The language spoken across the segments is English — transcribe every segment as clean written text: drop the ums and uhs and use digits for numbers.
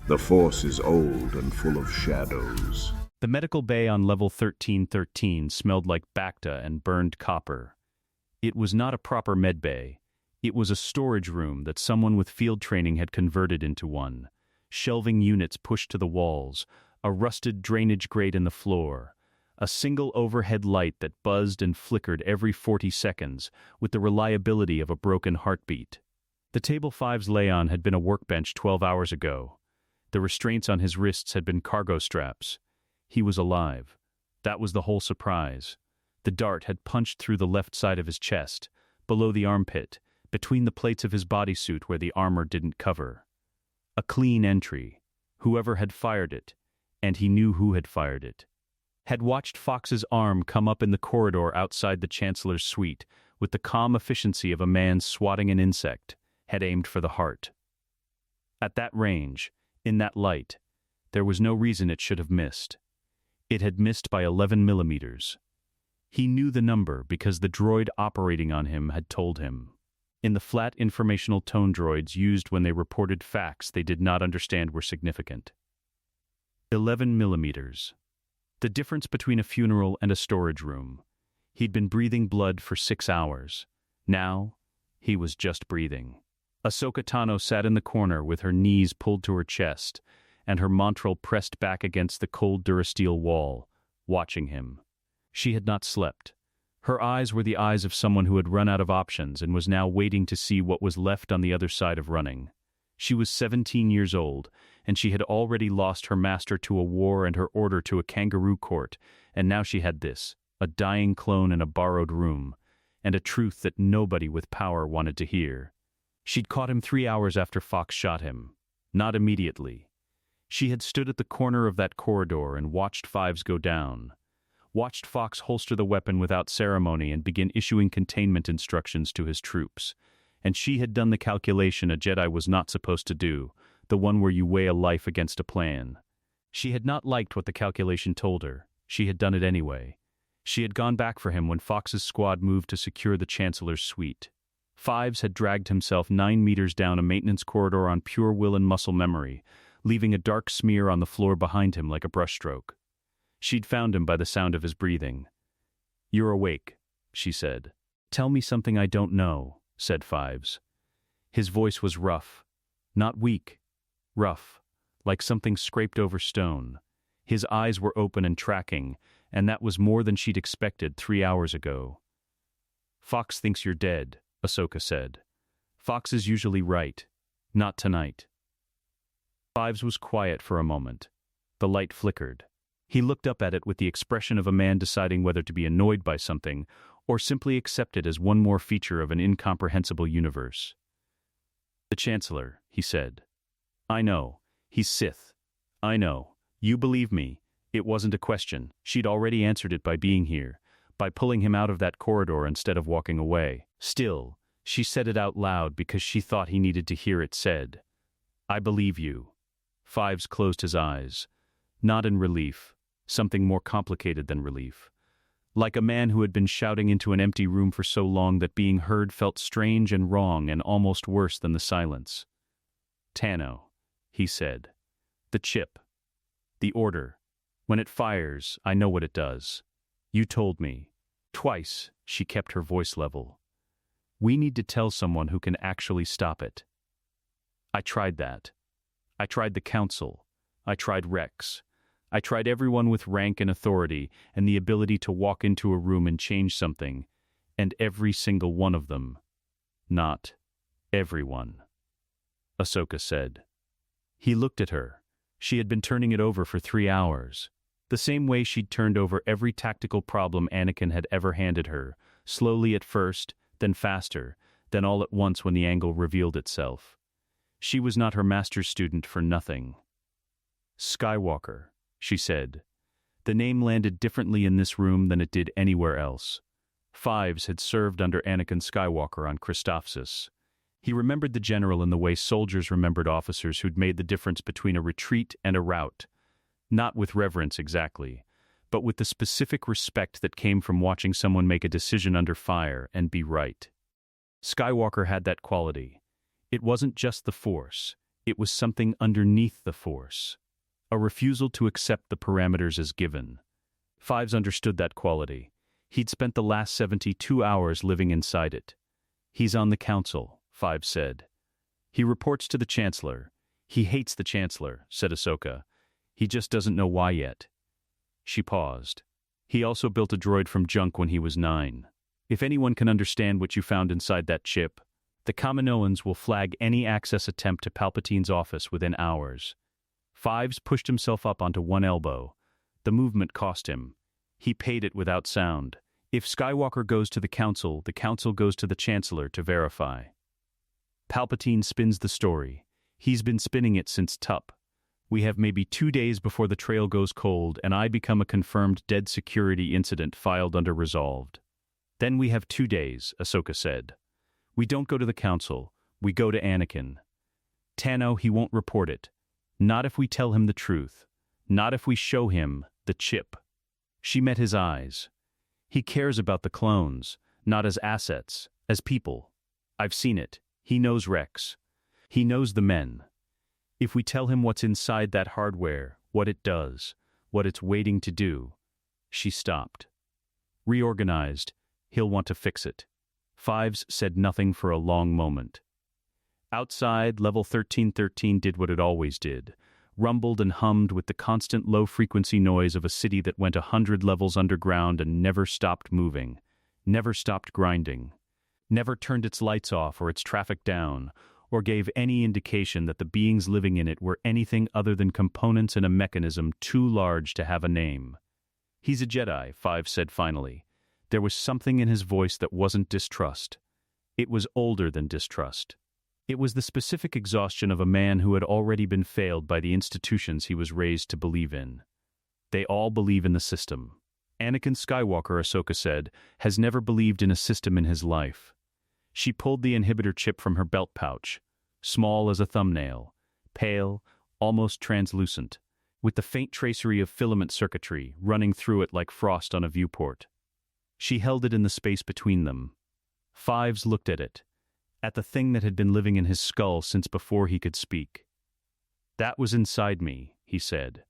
The Force is old and full of shadows. The medical bay on level 1313 smelled like Bacta and burned copper. It was not a proper med bay. It was a storage room that someone with field training had converted into one. Shelving units pushed to the walls, a rusted drainage grate in the floor, a single overhead light that buzzed and flickered every 40 seconds with the reliability of a broken heartbeat. The table Fives lay on had been a workbench 12 hours ago. The restraints on his wrists had been cargo straps. He was alive. That was the whole surprise. The dart had punched through the left side of his chest, below the armpit, between the plates of his bodysuit where the armor didn't cover. A clean entry. Whoever had fired it, and he knew who had fired it, had watched Fox's arm come up in the corridor outside the Chancellor's suite with the calm efficiency of a man swatting an insect, had aimed for the heart. At that range, in that light, there was no reason it should have missed. It had missed by 11 millimeters. He knew the number because the droid operating on him had told him. In the flat informational tone droids used when they reported facts they did not understand were significant. 11 millimeters. The difference between a funeral and a storage room. He'd been breathing blood for 6 hours. Now, he was just breathing. Ahsoka Tano sat in the corner with her knees pulled to her chest and her montral pressed back against the cold durasteel wall, watching him. She had not slept. Her eyes were the eyes of someone who had run out of options and was now waiting to see what was left on the other side of running. She was 17 years old, and she had already lost her master to a war and her order to a kangaroo court, and now she had this, a dying clone in a borrowed room, and a truth that nobody with power wanted to hear. She'd caught him 3 hours after Fox shot him. Not immediately. She had stood at the corner of that corridor and watched Fives go down. Watched Fox holster the weapon without ceremony and begin issuing containment instructions to his troops. And she had done the calculation a Jedi was not supposed to do, the one where you weigh a life against a plan. She had not liked what the calculation told her. She had done it anyway. She had gone back for him when Fox's squad moved to secure the Chancellor's suite. Fives had dragged himself 9 meters down a maintenance corridor on pure will and muscle memory, leaving a dark smear on the floor behind him like a brushstroke. She'd found him by the sound of his breathing. "You're awake," she said. "Tell me something I don't know," said Fives. His voice was rough. Not weak. Rough. Like something scraped over stone. His eyes were open and tracking, and that was more than she'd expected 3 hours ago. "Fox thinks you're dead," Ahsoka said. "Fox is usually right. Not tonight." Fives was quiet for a moment. The light flickered. He looked up at it with the expression of a man deciding whether to be annoyed by something or simply accept it as one more feature of an incomprehensible universe. "The Chancellor," he said. "I know. He's Sith. I know. You believe me. It wasn't a question. She'd already answered it by being here, by pulling him out of that corridor instead of walking away. Still, she said it out loud because she thought he needed to hear it said. I believe you." Fives closed his eyes. Not in relief. Something more complicated than relief. Like a man who had been shouting into an empty room for so long that being heard felt strange and wrong and almost worse than the silence. "Tano," he said. "The chip. The order. When it fires, I know what it does. You told me. Twice," she kept her voice level. "We need to tell someone who can actually stop it. I tried that. I tried the Council. I tried Rex. I tried everyone with rank and authority and the ability to walk into a room and change something, and every single one of them. Not everyone," Ahsoka said. He looked at her. She had been turning it over for 3 hours. The same way she'd turned over every tactical problem Anakin had ever handed her, slowly at first, then faster, then all at once when the angle revealed itself. She was not her master's student for nothing. "Skywalker," she said. The name landed differently in this room than it did anywhere else. Fives had served under Anakin Skywalker on Christophsis. He remembered the general in the way soldiers remembered officers who'd made the difference between a retreat and a rout. Not with reverence exactly, but with the specific respect that came from watching someone make a decision under fire and be right. Skywalker had that quality. It wasn't just the Force. It was something underneath the Force. A refusal to accept the parameters as given. Fives understood that quality. He'd spent the last 72 hours living inside it. He's on the council, Fives said. He reports to the Chancellor. He hates the Chancellor, said Ahsoka. He just doesn't know why yet. She paused. He also built a droid from junk when he was 9. If anyone can understand what you found inside that chip, the Kaminoans will flag any access attempt to Palpatine's office within hours. Fives pushed himself up onto one elbow. The movement cost him. He paid it without sound. If Skywalker goes to the council goes to the Chancellor to verify. Palpatine spins the story. He's been spinning it since Tup. We have maybe 2 days before the trail goes cold and I become a confirmed dead security incident filed under resolved. Then we have 2 days, Ahsoka said. We don't go to the council. We go to Anakin. Tano, he won't report it. Not if we tell him the truth. Not if we show him the chip. She met his eyes. He cares about the clones, not as assets, as people. I've seen it. He knows Rex. He knows the men. If we tell him what's inside that hardware, what it does, what it's waiting to do. She stopped. Reorganized, he'll want to fix it. Fives said nothing for a long moment. Outside, level 1313 did what it always did. Rumbled and hummed with the constant low-frequency noise of a city that went 100 levels underground and never stopped moving, never stopped grinding, never turned its lights off or its traffic down, or gave any indication that the beings living in it were anything other than components in a mechanism too large to have a name. He's a Jedi, Fives said finally. There was something in his voice that wasn't distrust. It was older than distrust. It was the specific exhaustion of a man who had already been failed by the institutions he was raised to believe in. They all believe in the system. Anakin Skywalker, Ahsoka said, has never believed in a system in his life. She pulled the inhibitor chip from her belt pouch, small as a thumbnail, pale, almost translucent, with the faint tracery of filament circuitry running through it like frost on a viewport. She held it in the space between them. Fives looked at it, at the thing that had been living in his skull since before he could speak. That was inside me, he said.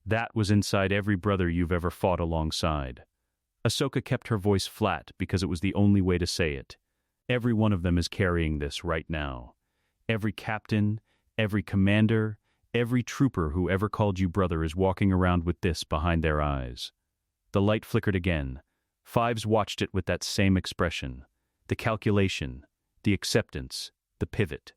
That was inside every brother you've ever fought alongside. Ahsoka kept her voice flat because it was the only way to say it. Every one of them is carrying this right now. Every captain, every commander, every trooper who ever called you brother is walking around with this behind their eyes. The light flickered again. Fives watched it with that same expression. The calculation, the acceptance, the pivot.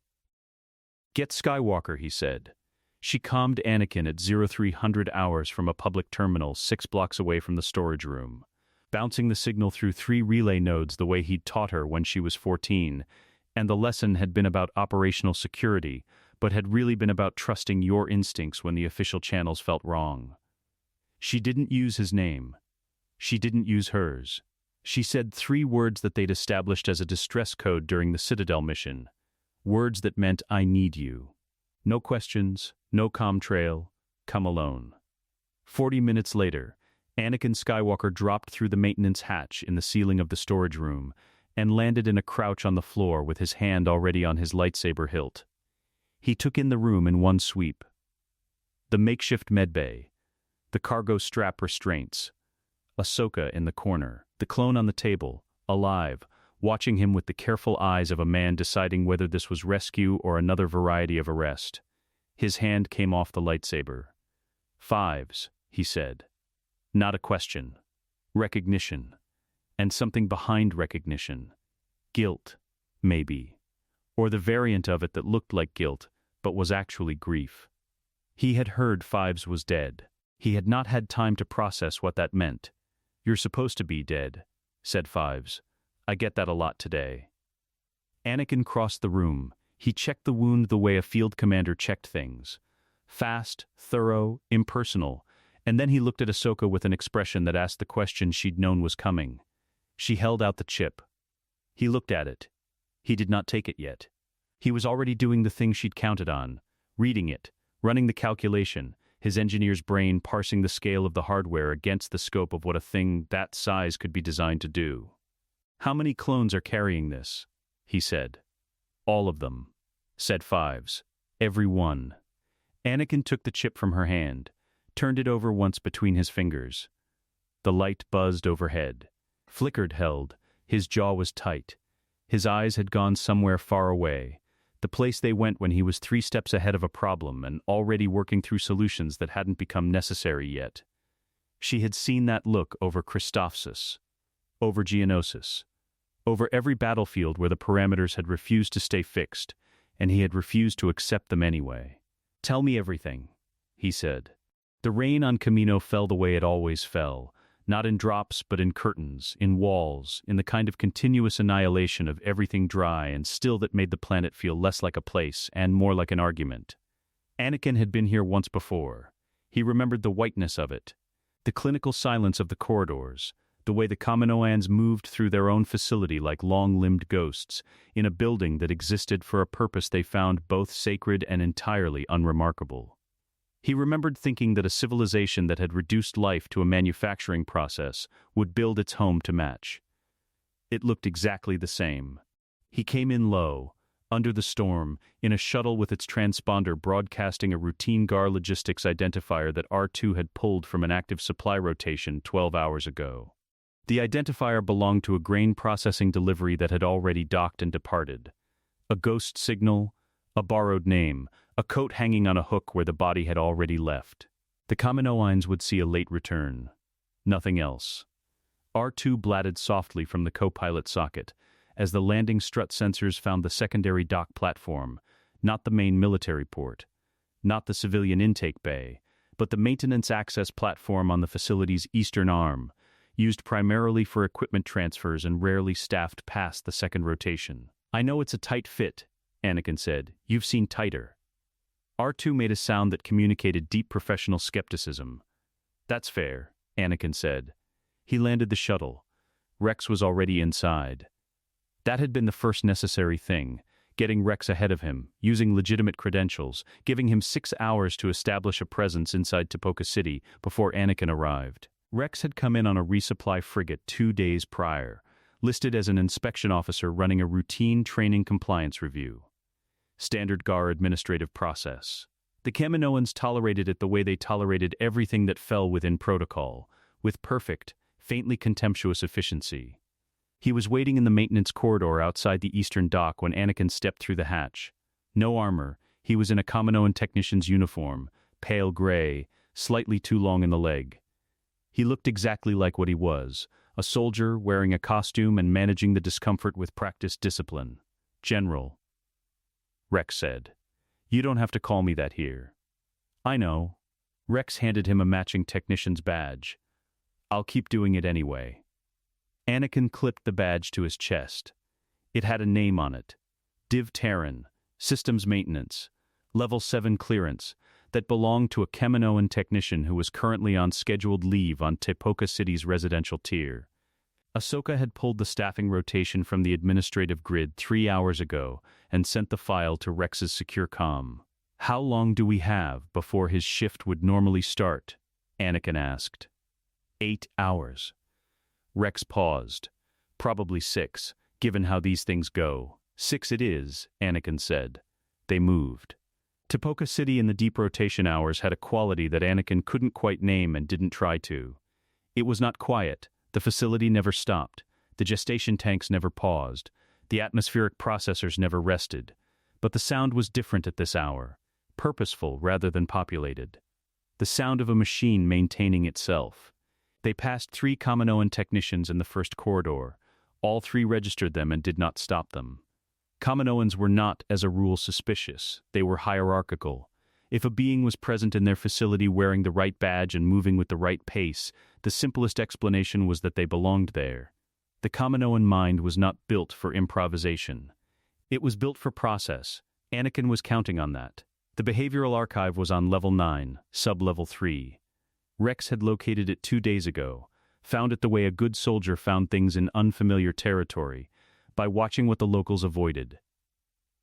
Get Skywalker, he said. She calmed Anakin at 0300 hours from a public terminal 6 blocks away from the storage room, bouncing the signal through 3 relay nodes the way he'd taught her when she was 14, and the lesson had been about operational security, but had really been about trusting your instincts when the official channels felt wrong. She didn't use his name. She didn't use hers. She said 3 words that they'd established as a distress code during the Citadel mission. Words that meant, I need you. No questions, no comtrail, come alone. 40 minutes later, Anakin Skywalker dropped through the maintenance hatch in the ceiling of the storage room and landed in a crouch on the floor with his hand already on his lightsaber hilt. He took in the room in one sweep. The makeshift medbay, the cargo strap restraints, Ahsoka in the corner, the clone on the table, alive, watching him with the careful eyes of a man deciding whether this was rescue or another variety of arrest. His hand came off the lightsaber. Fives, he said. Not a question. Recognition. And something behind recognition. Guilt, maybe. Or the variant of it that looked like guilt, but was actually grief. He had heard Fives was dead. He had not had time to process what that meant. You're supposed to be dead, said Fives. I get that a lot today. Anakin crossed the room. He checked the wound the way a field commander checked things. Fast, thorough, impersonal, and then he looked at Ahsoka with an expression that asked the question she'd known was coming. She held out the chip. He looked at it. He did not take it yet. He was already doing the thing she'd counted on, reading it, running the calculation, his engineer's brain parsing the scale of the hardware against the scope of what a thing that size could be designed to do. How many clones are carrying this? He said. All of them, said Fives. Every one. Anakin took the chip from her hand, turned it over once between his fingers. The light buzzed overhead. Flickered held, his jaw was tight. His eyes had gone somewhere far away, the place they went when he was 3 steps ahead of a problem and already working through solutions that hadn't become necessary yet. She had seen that look over Christophsis, over Geonosis, over every battlefield where the parameters had refused to stay fixed, and he had refused to accept them anyway. "Tell me everything," he said. The rain on Camino fell the way it always fell, not in drops but in curtains, in walls, in the kind of continuous annihilation of everything dry and still that made the planet feel less like a place and more like an argument. Anakin had been here once before. He remembered the whiteness of it, the clinical silence of the corridors, the way the Kaminoans moved through their own facility like long-limbed ghosts, in a building that existed for a purpose they found both sacred and entirely unremarkable. He remembered thinking that a civilization that had reduced life to a manufacturing process would build its home to match. It looked exactly the same. He came in low, under the storm, in a shuttle with its transponder broadcasting a routine GAR logistics identifier that R2 had pulled from an active supply rotation 12 hours ago. The identifier belonged to a grain processing delivery that had already docked and departed. A ghost signal, a borrowed name, a coat hanging on a hook where the body had already left. The Kaminoans would see a late return. Nothing else. R2 blatted softly from the co-pilot socket, as the landing strut sensors found the secondary dock platform, not the main military port, not the civilian intake bay, but the maintenance access platform on the facility's eastern arm, used primarily for equipment transfers and rarely staffed past the second rotation. "I know it's a tight fit," Anakin said. "You've seen tighter." R2 made a sound that communicated deep professional skepticism. "That's fair," Anakin said. He landed the shuttle. Rex was already inside. That had been the first necessary thing, getting Rex ahead of him, using legitimate credentials, giving him 6 hours to establish a presence inside Tipoca City before Anakin arrived. Rex had come in on a resupply frigate 2 days prior, listed as an inspection officer running a routine training compliance review. Standard GAR administrative process. The Kaminoans tolerated it the way they tolerated everything that fell within protocol, with perfect, faintly contemptuous efficiency. He was waiting in the maintenance corridor outside the eastern dock when Anakin stepped through the hatch. No armor, he was in a Kaminoan technician's uniform, pale gray, slightly too long in the leg. He looked exactly like what he was, a soldier wearing a costume and managing the discomfort with practiced discipline. "General," Rex said. "You don't have to call me that here." "I know." Rex handed him a matching technician's badge. "I'll keep doing it anyway." Anakin clipped the badge to his chest. It had a name on it. Div Terran, Systems Maintenance, Level 7 clearance, that belonged to a Kaminoan technician who was currently on scheduled leave on Tipoca City's residential tier. Ahsoka had pulled the staffing rotation from the administrative grid 3 hours ago and sent the file to Rex's secure comm. "How long do we have before his shift would normally start?" Anakin asked. 8 hours. Rex paused. "Probably 6, given how these things go." "6 it is," Anakin said. They moved. Tipoca City in the deep rotation hours had a quality that Anakin couldn't quite name and didn't try to. It was not quiet. The facility never stopped. The gestation tanks never paused. The atmospheric processors never rested. But the sound was different at this hour, purposeful rather than populated. The sound of a machine maintaining itself. They passed 3 Kaminoan technicians in the first corridor. All 3 registered them and did not stop them. Kaminoans were not, as a rule, suspicious. They were hierarchical. If a being was present in their facility wearing the right badge and moving with the right pace, the simplest explanation was that they belonged there. The Kaminoan mind was not built for improvisation. It was built for process. Anakin was counting on that. The behavioral archive was on level 9, sub-level 3. Rex had located it 2 days ago, found it the way a good soldier found things in unfamiliar territory, by watching what the locals avoided.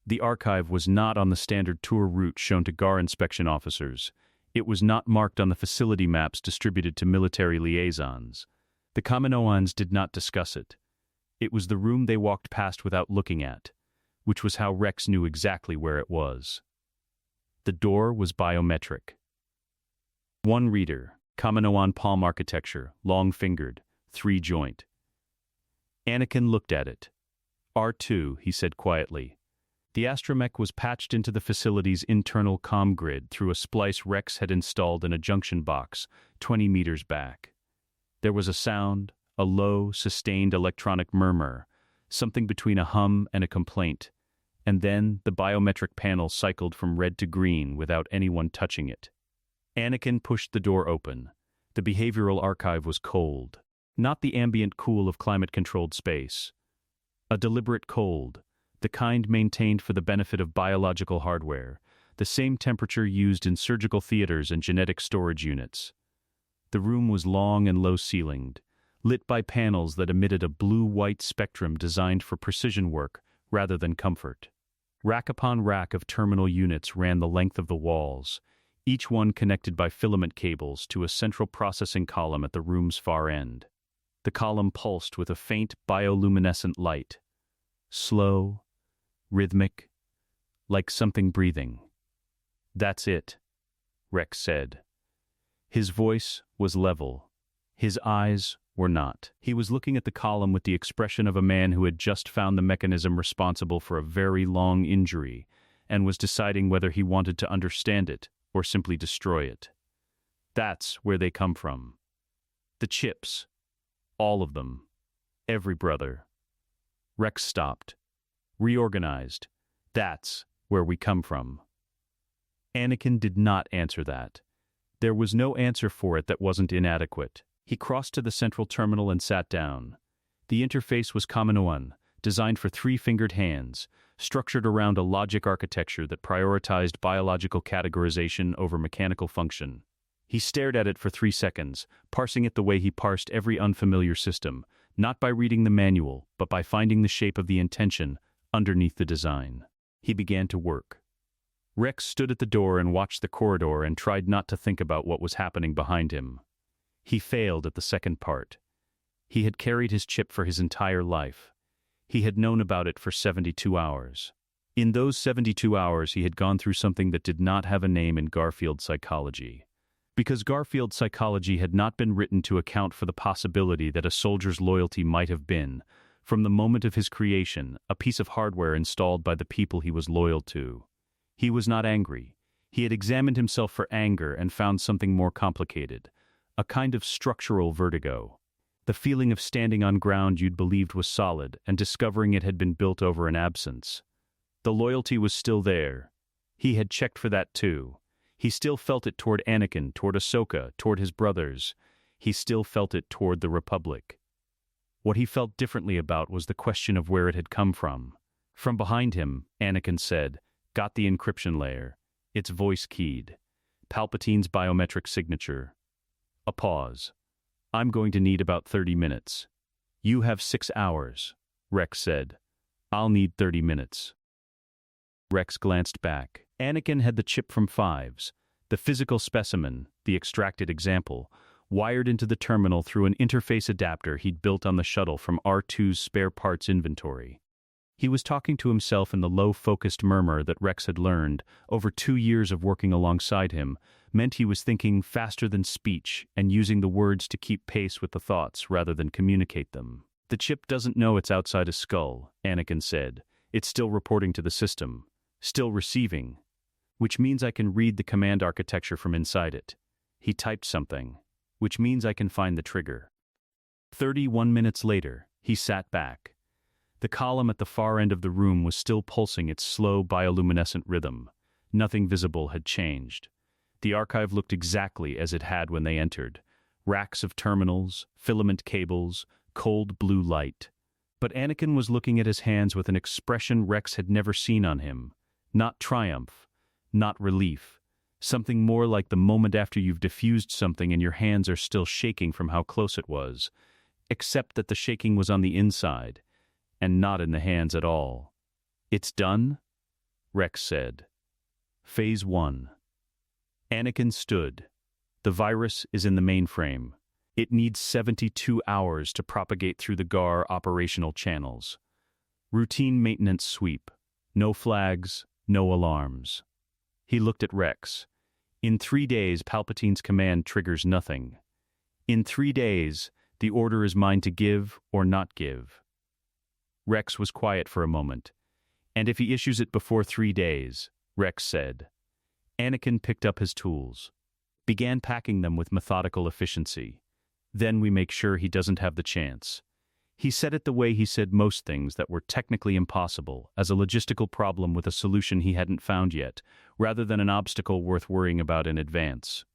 The archive was not on the standard tour route shown to GAR inspection officers. It was not marked on the facility maps distributed to military liaisons. The Kaminoans did not discuss it. It was the room they walked past without looking at, which was how Rex knew exactly where it was. The door was biometric. One reader, Kaminoan palm architecture, long-fingered, three-joint. Anakin looked at it. R2, he said quietly. The astromech was patched into the facility's internal comm grid through a splice Rex had installed in a junction box 20 meters back. There was a sound, a low, sustained electronic murmur, something between a hum and a complaint, and then the biometric panel cycled from red to green without anyone touching it. Anakin pushed the door open. The behavioral archive was cold, not the ambient cool of climate-controlled space. A deliberate cold, the kind maintained for the benefit of biological hardware, the same temperature used in surgical theaters and genetic storage units. The room was long and low-ceilinged, lit by panels that emitted a blue-white spectrum designed for precision work rather than comfort. Rack upon rack of terminal units ran the length of the walls, each one connected by filament cables to a central processing column at the room's far end. The column pulsed with a faint bioluminescent light. Slow, rhythmic, like something breathing. "That's it," Rex said. His voice was level. His eyes were not. He was looking at the column with the expression of a man who had just found the mechanism responsible for a very long injury and was deciding whether he wanted to understand it or simply destroy it. "That's where they come from. The chips. All of them. Every brother." Rex stopped. Reorganized. "That's where we come from." Anakin did not answer that. There was no answer for it that wasn't inadequate. He crossed to the central terminal and sat down. The interface was Kaminoan, designed for three-fingered hands, structured around a logic architecture that prioritized biological categorization over mechanical function. He stared at it for 3 seconds, parsing it the way he parsed every unfamiliar system, not by reading the manual, but by finding the shape of the intention underneath the design. He began to work. Rex stood at the door and watched the corridor and tried not to think about what was happening behind him. He failed at the second part. He had carried his chip for his entire life. He had known about it for 72 hours. In those 72 hours he had gone through something that did not have a name in Garfield psychology. Because Garfield psychology had not been written to account for the possibility that a soldier's loyalty might have been, from the moment of his creation, a piece of hardware installed by the people he was loyal to. He was not angry. He had examined himself for anger and found something more complicated, a kind of structural vertigo. The feeling of standing on ground you'd believed was solid and discovering it had been built over an absence. The loyalty was still there. He had checked for that too. He still felt it toward Anakin, toward Ahsoka, toward his brothers. He still felt it toward the Republic. What he felt differently about was the question of where it had come from. From behind him, Anakin said, "Got the encryption layer. It's voice keyed. Palpatine's biometric signature." A pause. "I'm going to need about 30 minutes. "You have 6 hours, Rex said. "I'll need 30 minutes. Rex glanced back. Anakin had the chip from Fives, the physical specimen, the extracted example, wired into the terminal through an interface adapter he'd built on the shuttle from R2's spare parts inventory. He was talking to himself in the low-focused murmur that Rex had learned, over 2 years of working alongside him, meant he was thinking faster than speech and using the words to keep pace with the thoughts rather than communicate them. "The chip doesn't know it's outside a skull," Anakin said. "It's still reporting to the system, still receiving, which means I can read the command architecture from inside it." He typed something, "which means I can find the trigger." 31 minutes later, he sat back. The column at the far end of the room was still pulsing its slow bioluminescent rhythm. Nothing visible had changed. The archive looked exactly as it had when they entered. Racks of terminals, filament cables, cold blue light. But Anakin was looking at his hands with an expression Rex had never seen on him. Not triumph, not relief. Something more like the moment after you've diffused something and your hands are still shaking from how close it was. Except that the shaking was on the inside, and not in the hands at all. "It's done?" Rex said. Phase 1. Anakin stood. "The virus is in the mainframe. It needs 72 hours to propagate through the GAR operational channels. Routine maintenance sweep. No flags, no alarms." He looked at Rex. In 3 days, Palpatine's command triggers nothing. In 3 days, the order is mine to give or not give. Rex was quiet for a moment. And if he issues it before 3 days, Rex said. Anakin picked up his tools, began packing them with methodical efficiency. Then we make sure he doesn't have the chance. He said it the way he said most things that were technically impossible, as a logistical problem with a solution he hadn't found yet, rather than an obstacle worth worrying about in advance.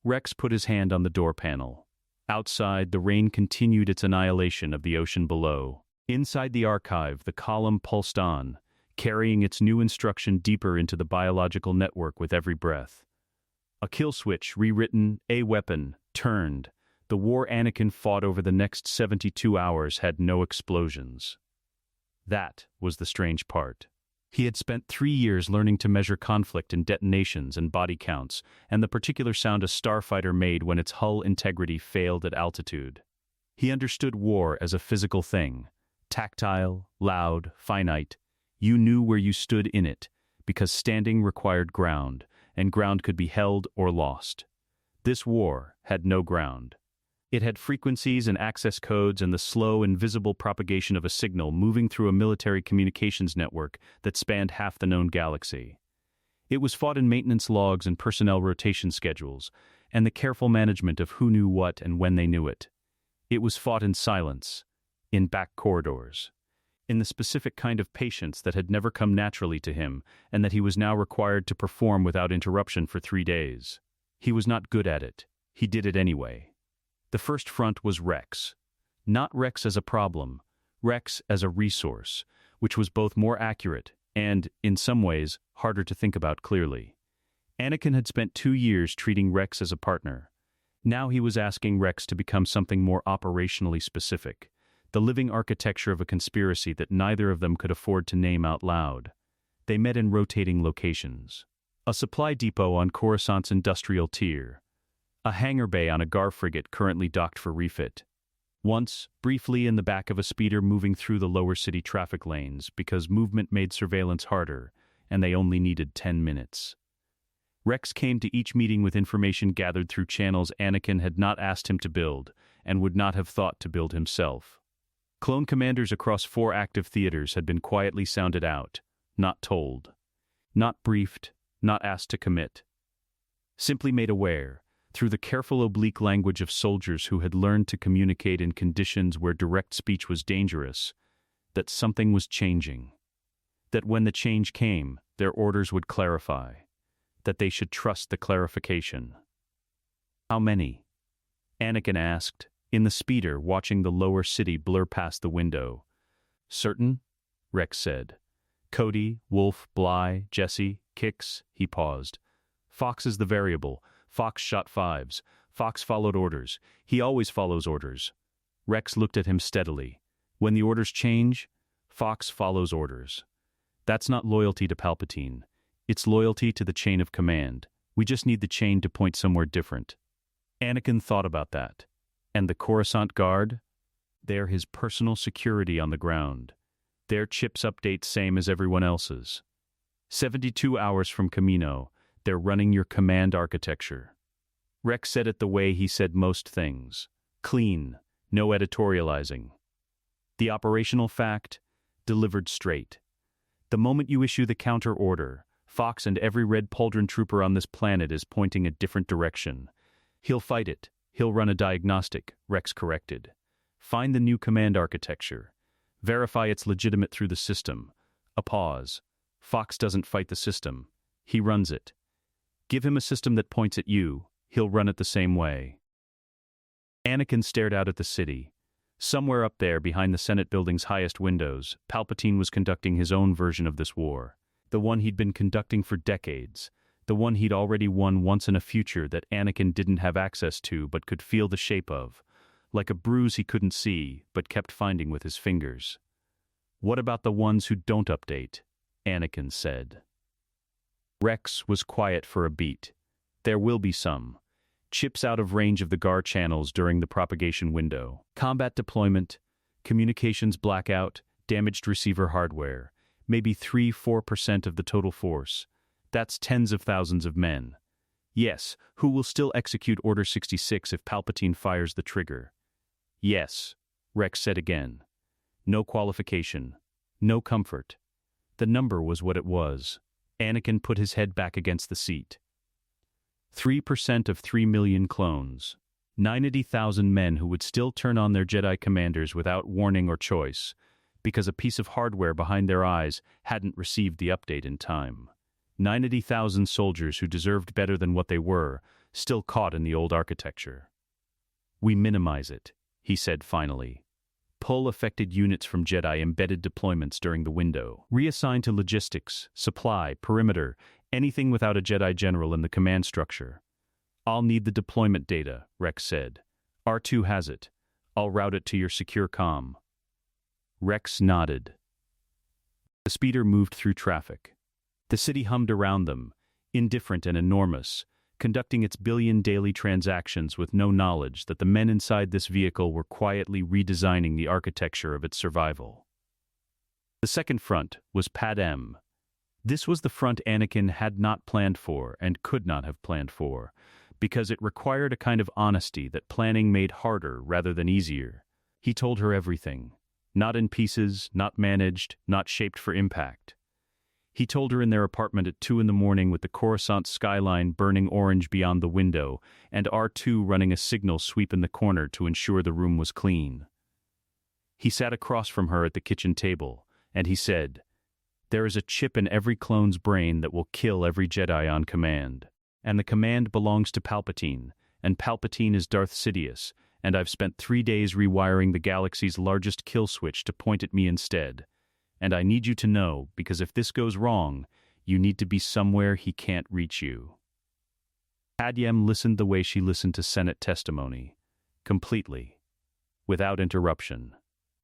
Rex put his hand on the door panel. Outside, the rain continued its annihilation of the ocean below. Inside the archive, the column pulsed on, carrying its new instruction deeper into the biological network with every breath. A kill switch, rewritten, a weapon, turned. The war Anakin fought over the next 72 hours had no explosions. That was the strange part. He had spent 3 years learning to measure conflict in detonations and body counts, and the particular sound a starfighter made when its hull integrity failed at altitude. He understood war as a physical thing, tactile, loud, finite. You knew where you stood in it, because standing required ground, and ground could be held or lost. This war had no ground. It had frequencies and access codes and the slow, invisible propagation of a signal moving through a military communications network that spanned half the known galaxy. It was fought in maintenance logs and personnel rotation schedules, and the careful management of who knew what and when they knew it. It was fought in silence, in back corridors, in the specific kind of patience that had never come naturally to him and that he was now required to perform without interruption for 3 days. He was not good at it. He did it anyway. The first front was Rex. Not Rex as a problem, Rex as a resource, which was both more accurate and, in some ways, harder to think about clearly. Anakin had spent 2 years treating Rex as a partner. Now he was asking Rex to become something more operationally specific, the living architecture of a conspiracy that neither of them could afford to name out loud. They met in rotating locations. A supply depot on Coruscant's industrial tier. A hangar bay on a Gar frigate currently docked for refit. Once, briefly in the back of a speeder moving through the lower city traffic lanes because movement made surveillance harder, and they only needed 10 minutes. Rex came to each meeting with information gathered through channels Anakin had not asked him to build, and would not have thought to build himself. Clone commanders across 4 active theaters had been quietly sounded out, not told. Not briefed, not asked to commit. Simply made aware, through the careful oblique language of soldiers who had learned to communicate in conditions where direct speech was dangerous, that something was changing. That when the change came, their orders would clarify. That they should trust the clarification. How many? Anakin asked, in the speeder watching the lower city blur past the window. Certain? Rex said. Cody, Wolf, Bly, Jesse, Kix, he paused. Fox is the variable. Fox shot 5s. Fox followed orders. He always follows orders. Rex looked at him steadily. When the orders change, Fox follows orders. That's not loyalty to Palpatine. It's loyalty to the chain of command. We just need the chain to point somewhere different. Anakin thought about that. And the Coruscant Guard? They're his personal security on the ground. Their chips update same as everyone else's. 72 hours from Camino, they're running your command architecture. Rex said it the way he said most things. Clean, no editorializing. The operational fact, delivered straight. The moment you issue the counter order, Fox and every Red Pauldron trooper on this planet is pointing a different direction. He'll fight it. He'll run a diagnostic, Rex corrected. Find the new command architecture. Verify it's legitimate through the system. A pause. Fox doesn't fight the system. He runs it. Give him a system that points at you. He'll run it the same way. Anakin stared out at the city. Somewhere up there, behind the Senate building's highest windows, Palpatine was conducting his own version of this war. The one he'd been conducting for decades. The one he'd already won once in a future that Anakin didn't have access to but could feel the shape of. Like a bruise he couldn't see, but kept finding with his fingers. What about the ones who don't update? Anakin said. Rex was quiet for a beat. There will be some. Chips out of range of the Gar channels during the propagation window. Combat deployment, communications blackout, damaged receiver hardware. Maybe 3-4% of the total force. That's tens of thousands of men. Yes, who will still execute Order 66 if Palpatine fires the trigger? Yes, Rex said again. No qualification. No comfort. The number was what it was. Anakin put his head back against the seat. 3% of 3 million clones. 90,000 men who would still turn on their Jedi commanders without warning or choice, because a piece of hardware behind their eyes hadn't received the update in time. 90,000 soldiers who deserved better than what they were, still caught in the old architecture. We minimize it, he said finally. Pull affected units from Jedi embedded deployments during the window. Reassign to logistics, supply, perimeter, anything without a Jedi general in the command structure. I'll need the deployment data, Rex said. R2 has it. I'll route it to your secure comm. Rex nodded. The speeder moved through traffic. The city hummed around them, indifferent and enormous, conducting its billion daily transactions with no knowledge that the men inside this vehicle were quietly redesigning the architecture of its survival. The second front was Pad M. This was the front Anakin had not planned for and could not have planned for, because it required a kind of honesty that planning made harder rather than easier. He told her everything, not in pieces, not managed, not shaped for impact. He told her in their apartment at 2 a.m. with the Coruscant skyline burning orange beyond the window and R2 running a signal sweep in the corner to ensure the room was clean. He sat across from her at the kitchen table, and he said, "There is a chip in every clone's brain that will kill every Jedi on command. And the command belongs to Palpatine, and Palpatine is Darth Sidious, and I've spent 3 days rewiring the galaxy's largest kill switch to point at me instead. And I need you to know, because if this goes wrong, you need to be somewhere he can't reach you." Adyem listened the way she listened to Senate testimony, completely, without interruption.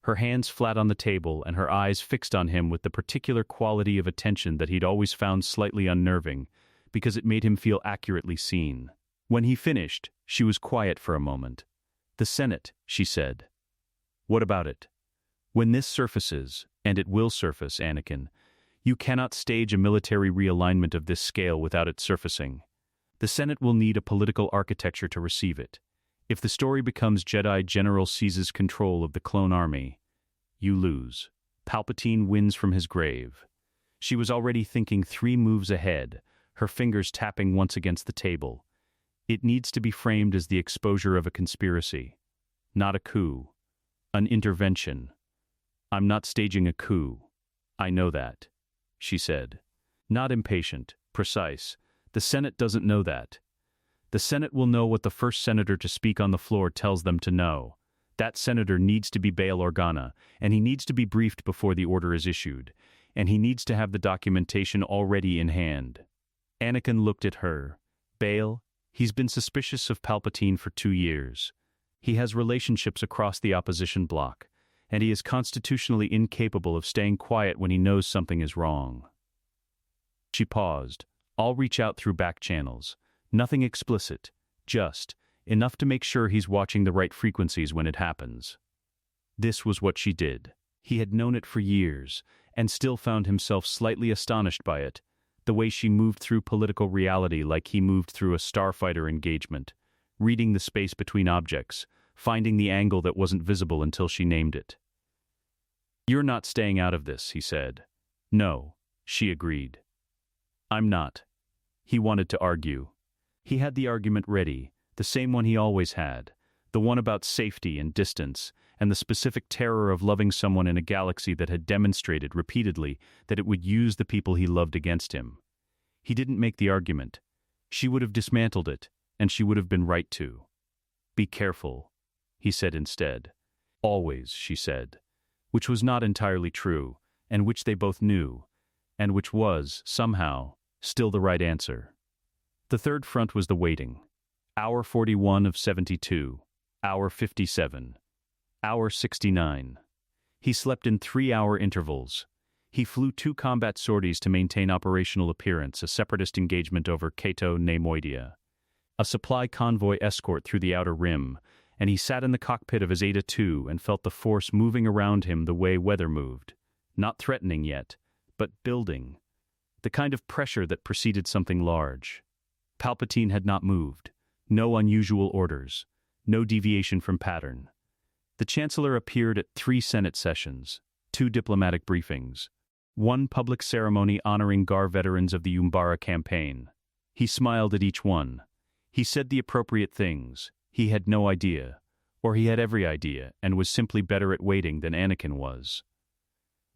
Her hands flat on the table and her eyes fixed on him with the particular quality of attention that he'd always found slightly unnerving, because it made him feel accurately seen. When he finished, she was quiet for a moment. "The Senate," she said. "What about it? When this surfaces, and it will surface, Anakin, you cannot stage a military realignment of this scale without it surfacing. The Senate will need a political architecture to receive it. If the story becomes Jedi General seizes control of the clone army, you lose. Palpatine wins from his grave." She was already thinking 3 moves ahead, her fingers tapping once against the table. It needs to be framed as the exposure of a conspiracy, not a coup, an intervention. "I'm not staging a coup. I know that," she said. Not impatient, precise. The Senate doesn't know that. The Senate will know what the first senator to speak on the floor tells them to know. That senator needs to be Bail Organa, and he needs to be briefed before the order is issued, and he needs to have the documentation already in hand. Anakin looked at her. Bail, he's been suspicious of Palpatine for 2 years. He has relationships across the opposition bloc, and he is constitutionally incapable of staying quiet when he knows something is wrong. She paused. "I'll reach out through back channels. Nothing explicit, just enough to make sure he's watching the right frequencies when it happens." This was what she did. He had known it for years, and still found himself slightly astonished by it, the way she moved through political reality like he moved through a starfighter engagement, reading the space between objects, finding the angle that wasn't visible until she named it. "You're not staying out of this," he said. "No," she agreed. "I'm not." He wanted to argue. He had the argument ready, the same one he always had, the one about safety and distance, and the specific terror of loving someone in a galaxy that had demonstrated repeatedly that it would use the people he loved against him. He didn't make the argument. She would have dismantled it, and she would have been right to. "Be careful," he said instead. "Always," she said, which was not entirely true, and which they both knew, and which was, somehow, still the right answer. The third front was the waiting. Hour 41 of 72, hour 57, hour 69. He slept in 3-hour intervals. He flew 2 combat sorties to maintain operational appearance, a separatist engagement over Cato Neimoidia, a supply convoy escort through the Outer Rim, and he sat in the cockpit of his Eta II and felt the force moving around him the way weather moved, not threatening yet, but building. The kind of pressure that preceded something large. Palpatine had not moved. No unusual orders. No deviation from pattern. The Chancellor appeared at 3 Senate sessions, 2 diplomatic briefings, 1 public ceremony honoring GAR veterans of the Umbara campaign. He smiled at each one. He said the appropriate things. He had no idea. Or he had every idea, and was simply better at waiting than Anakin was.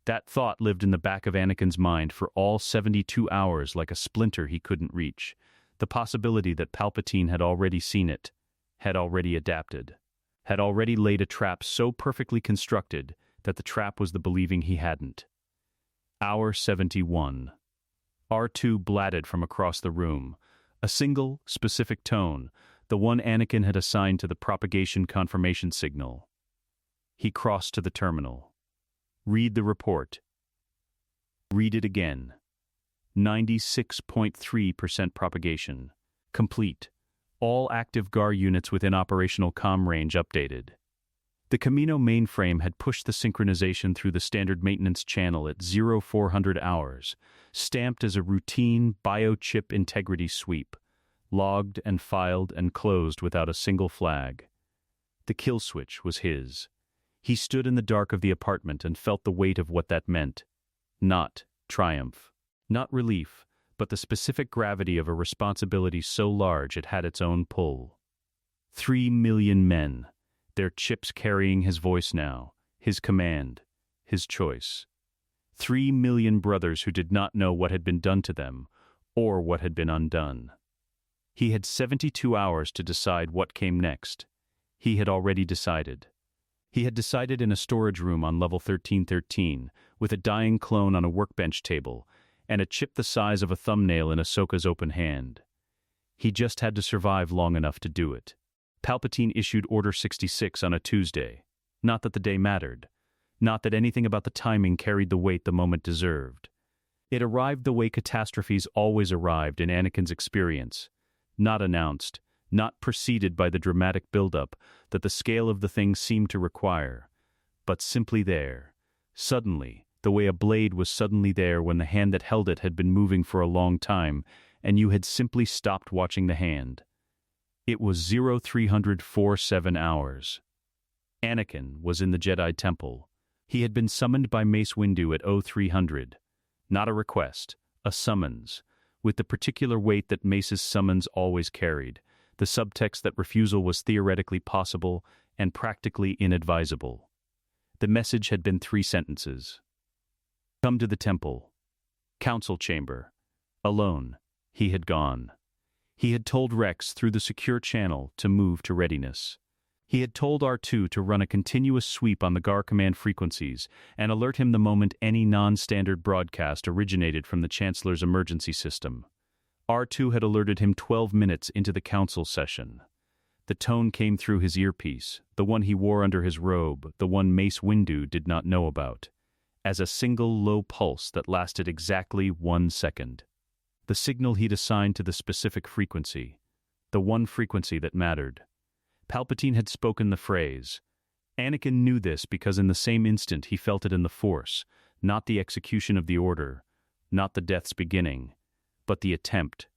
That thought lived in the back of Anakin's mind for all 72 hours like a splinter he couldn't reach. The possibility that Palpatine had already seen it, had already adapted, had already laid a trap so perfectly constructed that the trap was the believing he hadn't. Hour 71. R2 blatted from across the room. A single, specific tone, the one Anakin had assigned to the propagation confirmation signal. He crossed to the terminal. Read the report. Read it again. 96.3% propagation. Complete. All active GAR units within operational comm range updated. The Camino mainframe had pushed the synchronization through the standard maintenance channel at 0400 hours, stamped as a routine biochip integrity sweep, logged and filed and closed without a single flag. The kill switch was his. He stood in the dark of the apartment and felt the weight of what that meant. Not triumph. Not relief, but the specific gravity of a responsibility so large it had its own pull. 3 million men, their chips carrying his voice now, his command, his choice. 3 million brothers who did not know what had been done to them, or what had been undone. He had 72 hours to decide what came next. He had already decided. He had decided in a storage room on level 1313, with a dying clone on a workbench table, and a chip the size of a thumbnail in Ahsoka's open hand. He just had to survive long enough to do it. Palpatine issued Order 66 on a Tuesday. Not that the day mattered. Not that anything about the timing carried the weight the moment deserved. It arrived the way catastrophes always arrived in Anakin's experience. Not announced, not preceded by the dramatic buildup that the scale of the thing seemed to require, but simply there, suddenly, the way a blade was suddenly there when the hand that held it had been moving for a long time, and you had simply stopped watching the hand. It was 0347 hours. Anakin was in the Jedi Temple. He had been summoned by Mace Windu at 0300. Not a request, a summons, with the particular weight that Mace's summons always carried, the subtext that refusal was theoretically possible and practically inadvisable. The message had been 3 sentences. Come to the temple. Council chamber. Alone. He had gone. He had told Rex through the secure channel to move to readiness. He had told R2 to run a continuous sweep on the GAR command frequencies and alert him the moment any non-standard broadcast originated from the Chancellor's emergency system. R2 had alerted him 12 minutes into the council session. The tone came through his earpiece, the one he wore under his robe, the one Mace Windu did not know about, as a single low pulse that lasted exactly 1 second. The signal he'd assigned to the specific frequency, the one frequency that mattered. Palpatine had spoken the phrase. Anakin knew this because in the same instant he felt it in the Force, not the execution of the order, not the death's beginning, but the attempt,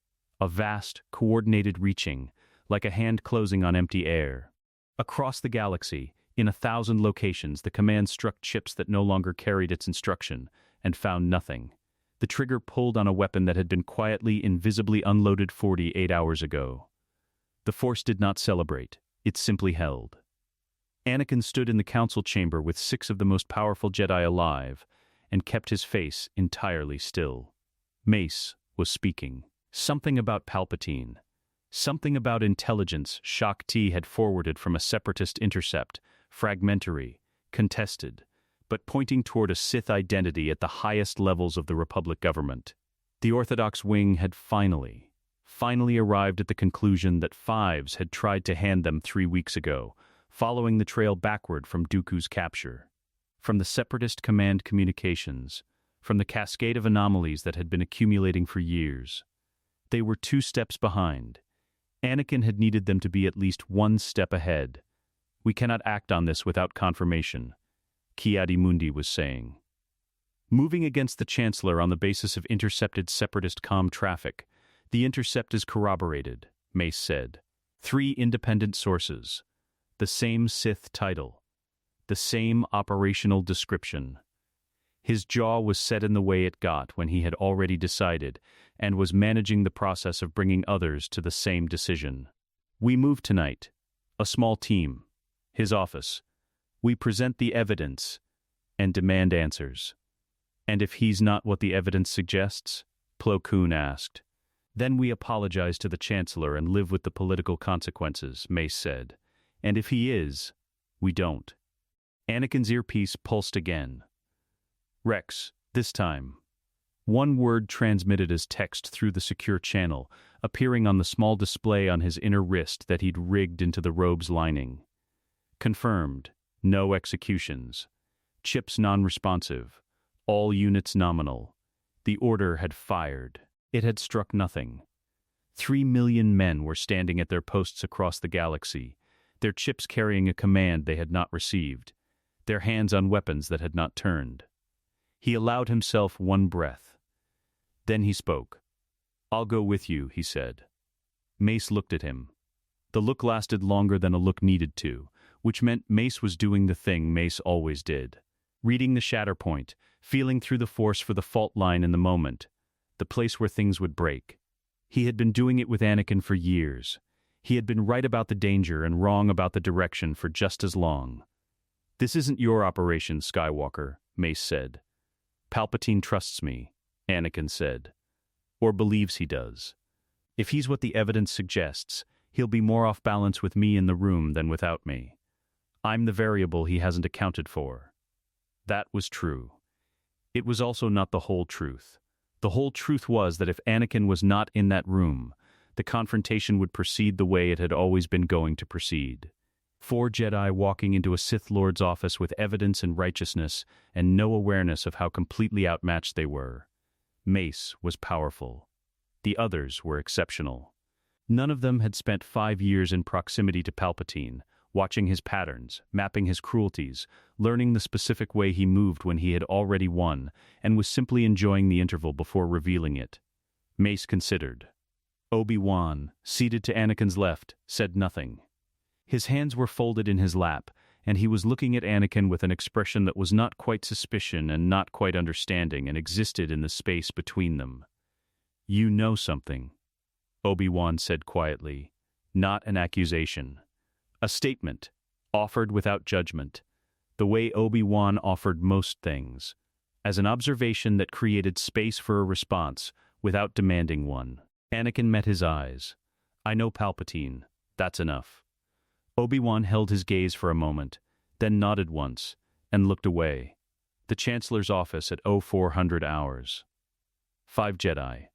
a vast, coordinated reaching, like a hand closing on empty air. Across the galaxy, in 1,000 locations, the command struck chips that no longer carried its instruction, and found nothing. The trigger pulled on a weapon that had been quietly, invisibly unloaded 48 hours ago. The Force did not celebrate, it simply held. Anakin stood in the council chamber with 6 of the most powerful Jedi alive, and kept his face entirely still. Mace was speaking. Something about Palpatine. Something about intelligence Shaak Ti had forwarded from a separatist intercept, fragmentary, contested, but pointing toward a Sith identity at the highest levels of the Republic government. The Orthodox wing had finally arrived at the conclusion that Fives had tried to hand them 3 weeks ago, following the trail backward from Dooku's capture. From the separatist command communications, from the cascade of anomalies that had been accumulating for years. They were 2 steps behind. Anakin had needed them to be at least 1 step ahead. We cannot act on this without confirmation, Ki-Adi-Mundi was saying. Moving against the Chancellor on the basis of intercepted separatist comm traffic. The intercept is corroborated, Mace said. 3 independent sources. The same Sith title. The same operational description. His jaw was set in the way it got when he had already decided, and was managing the process of bringing others to the same decision. We move tonight. A small team. His office. We present the evidence and demand answers. And if he's not what the evidence suggests? Plo Koon asked. Then we apologize to the Chancellor and live with the political consequences, Mace said. And if he is, we don't. Anakin's earpiece pulsed again. Rex, this time. One word transmitted as text through the secure channel, appearing on the small display on his inner wrist that he'd rigged into the robe's lining. Confirmed. No executions. Chips non-responsive. All units nominal. The order had fired. It had struck nothing. 3 million men were standing at their posts across the galaxy, their chips carrying a command they had not received, their hands on weapons that had not turned. He allowed himself one breath. Then he spoke. "I'll go with you," he said. Mace looked at him. The look lasted longer than a look needed to, which meant Mace was doing the thing Mace always did. Reading the Shatterpoint, feeling through the Force for the fault line in the moment, the place where things would break. He had been doing it with Anakin for years. He had been right about the danger and wrong about the direction for just as long. "This isn't your operation, Skywalker," Mace said. "Palpatine trusts me," Anakin said. "Or believes he does. If he's what the evidence suggests, he'll be more off balance with me in the room than without me. I'm the variable he hasn't accounted for." That was true. It was also not the whole truth. The whole truth was that if Anakin was not in that room, the confrontation would proceed the way it had always been going to proceed. 4 Jedi walking into a Sith Lord's office with evidence and righteousness and no awareness of how completely outmatched they were. Mace was powerful. The others were exceptional. None of them had spent 5 years in proximity to Palpatine, watching his patterns, mapping his cruelties, learning the specific way he moved when he had already won, and was simply enjoying the interval before revealing it. Mace considered. Obi-Wan, seated to Anakin's left, said nothing. His hands were folded in his lap, and he was looking at Anakin with an expression that was not quite suspicion and not quite understanding and existed in the space between them. "You know something," Obi-Wan said quietly, not an accusation. A statement, offered without judgment, the way Obi-Wan offered most things, as an observation that created space for a response without demanding one. Anakin met his eyes. "I know Palpatine, that's enough." Obi-Wan held his gaze for a moment, then nodded once, and looked away. The Chancellor's office at 0400 hours. 5 Jedi.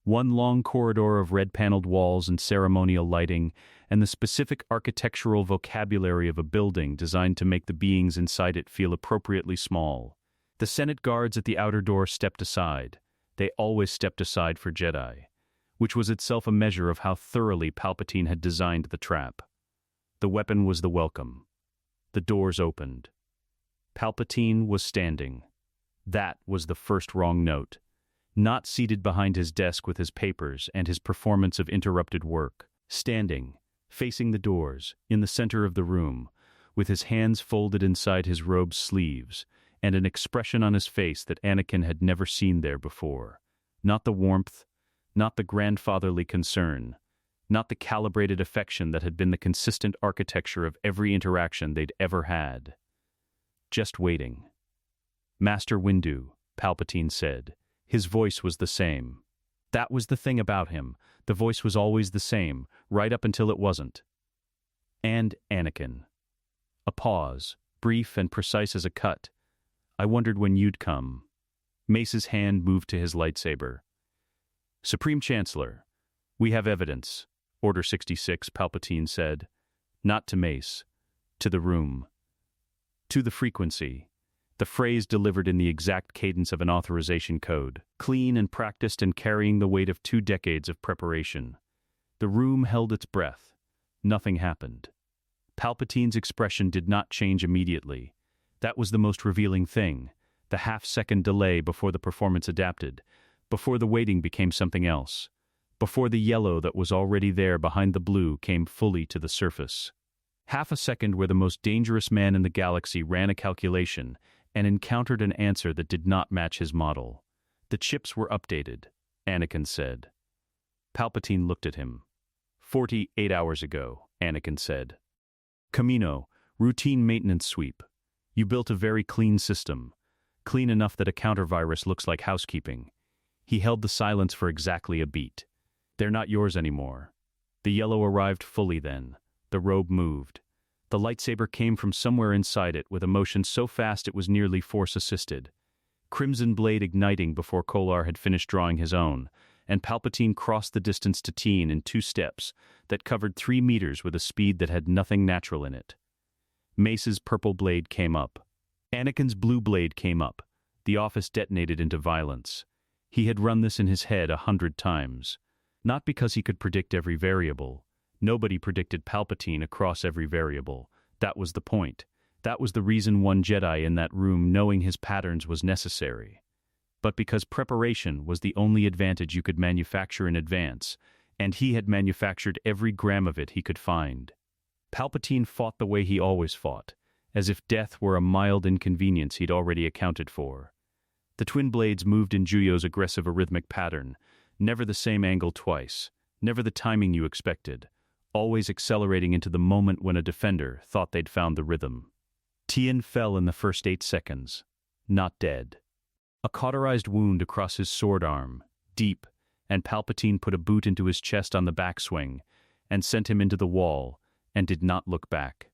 One long corridor of red-paneled walls and ceremonial lighting, and the specific architectural vocabulary of a building designed to make the beings inside it feel appropriately small. The Senate guards at the outer door stepped aside. They always stepped aside for Jedi, which was itself a measure of how thoroughly Palpatine had designed the trap. The weapon was the welcome. The doors opened. Palpatine was standing. That was the first wrong note. Not seated behind his desk with his papers and his performance of interrupted work. Standing, facing the doors, in the center of the room, with his hands folded inside his robe's sleeves, and an expression on his face that Anakin had never seen there before. Not the warmth, not the grandfatherly concern, not the calibrated affection that had been the consistent architecture of every interaction they'd ever had. Just waiting. "Master Windu," Palpatine said. His voice was the same. That was the thing about him. The voice was always the same, right up until it wasn't. "And Anakin." A pause, brief and precise as a cut. "I wondered when you'd come." Mace's hand moved to his lightsaber. "Supreme Chancellor, we have evidence," Order 66, Palpatine said. Not to Mace. To the room. To the frequency. The phrase delivered in the exact cadence of an authorization code, clean and practiced and carrying the weight of 2 decades of preparation. The room held its breath. Nothing happened. Palpatine's expression did not change immediately. That was the most revealing thing. the half-second delay before the performance adapted, before the waiting became something else, before the yellow that was already there behind the blue came fully to the surface. Half a second where the most dangerous man in the galaxy ran a calculation and encountered an answer that did not match his model. The chips were updated, Anakin said. Palpatine looked at him. 48 hours ago, Anakin said. Camino, routine maintenance sweep. You built a very clean system. Clean enough that a counter-virus looks like housekeeping. He held the silence for exactly a beat. They're not yours anymore. The yellow arrived fully then. The robe moved. The lightsaber came from somewhere inside it with a motion so fast it was nearly force-assisted. Crimson blade igniting before Kolar had finished drawing his own, and Palpatine crossed the distance to Teen in 2 steps that covered 3 meters with a speed that had nothing natural in it. Mace's purple blade came up. Anakin's blue blade came up. The office detonated into violence. He had run this in his head 100 times. Not because he could predict every variable. Nobody predicted Palpatine across every variable. That was the point. That was the reason one Jedi in that room knowing his patterns was necessary. But because preparation was the only advantage you could manufacture in advance, and he had manufactured every gram of it he could find. Palpatine fought the way he always fought, as if death were a mild inconvenience he'd already accounted for. The twin blades moved in Juyo's aggressive arrhythmic pattern, never the same angle twice, never the timing you expected, always accelerating into the moment when a defender thought they'd found the rhythm. Tien fell in the first 8 seconds, not dead. A cauterized wound across his sword arm, deep, and Palpatine put a boot into his chest on the backswing, and sent him into the wall, and did not look back.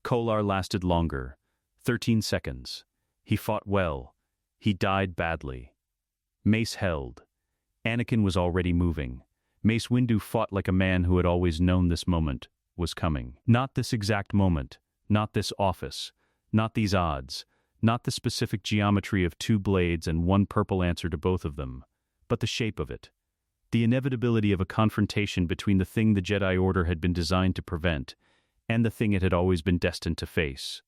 Kolar lasted longer, 13 seconds. He fought well. He died badly. Mace held. Anakin was already moving. Mace Windu fought like a man who had always known this moment was coming. Not this exact moment, not this office, not these odds, not the specific geometry of 2 blades and 1 purple answer to both of them, but the shape of it. The inevitability of a confrontation between the thing the Jedi Order had been designed to prevent and the thing it had always been destined to face.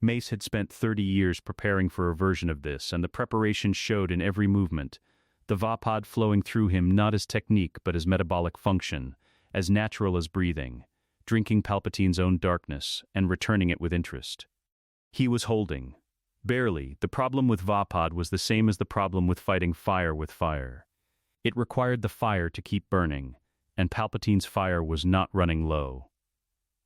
Mace had spent 30 years preparing for a version of this, and the preparation showed in every movement, the Vapod flowing through him not as technique but as metabolic function, as natural as breathing, drinking Palpatine's own darkness and returning it with interest. He was holding. Barely, the problem with Vapod was the same as the problem with fighting fire with fire. It required the fire to keep burning, and Palpatine's fire was not running low.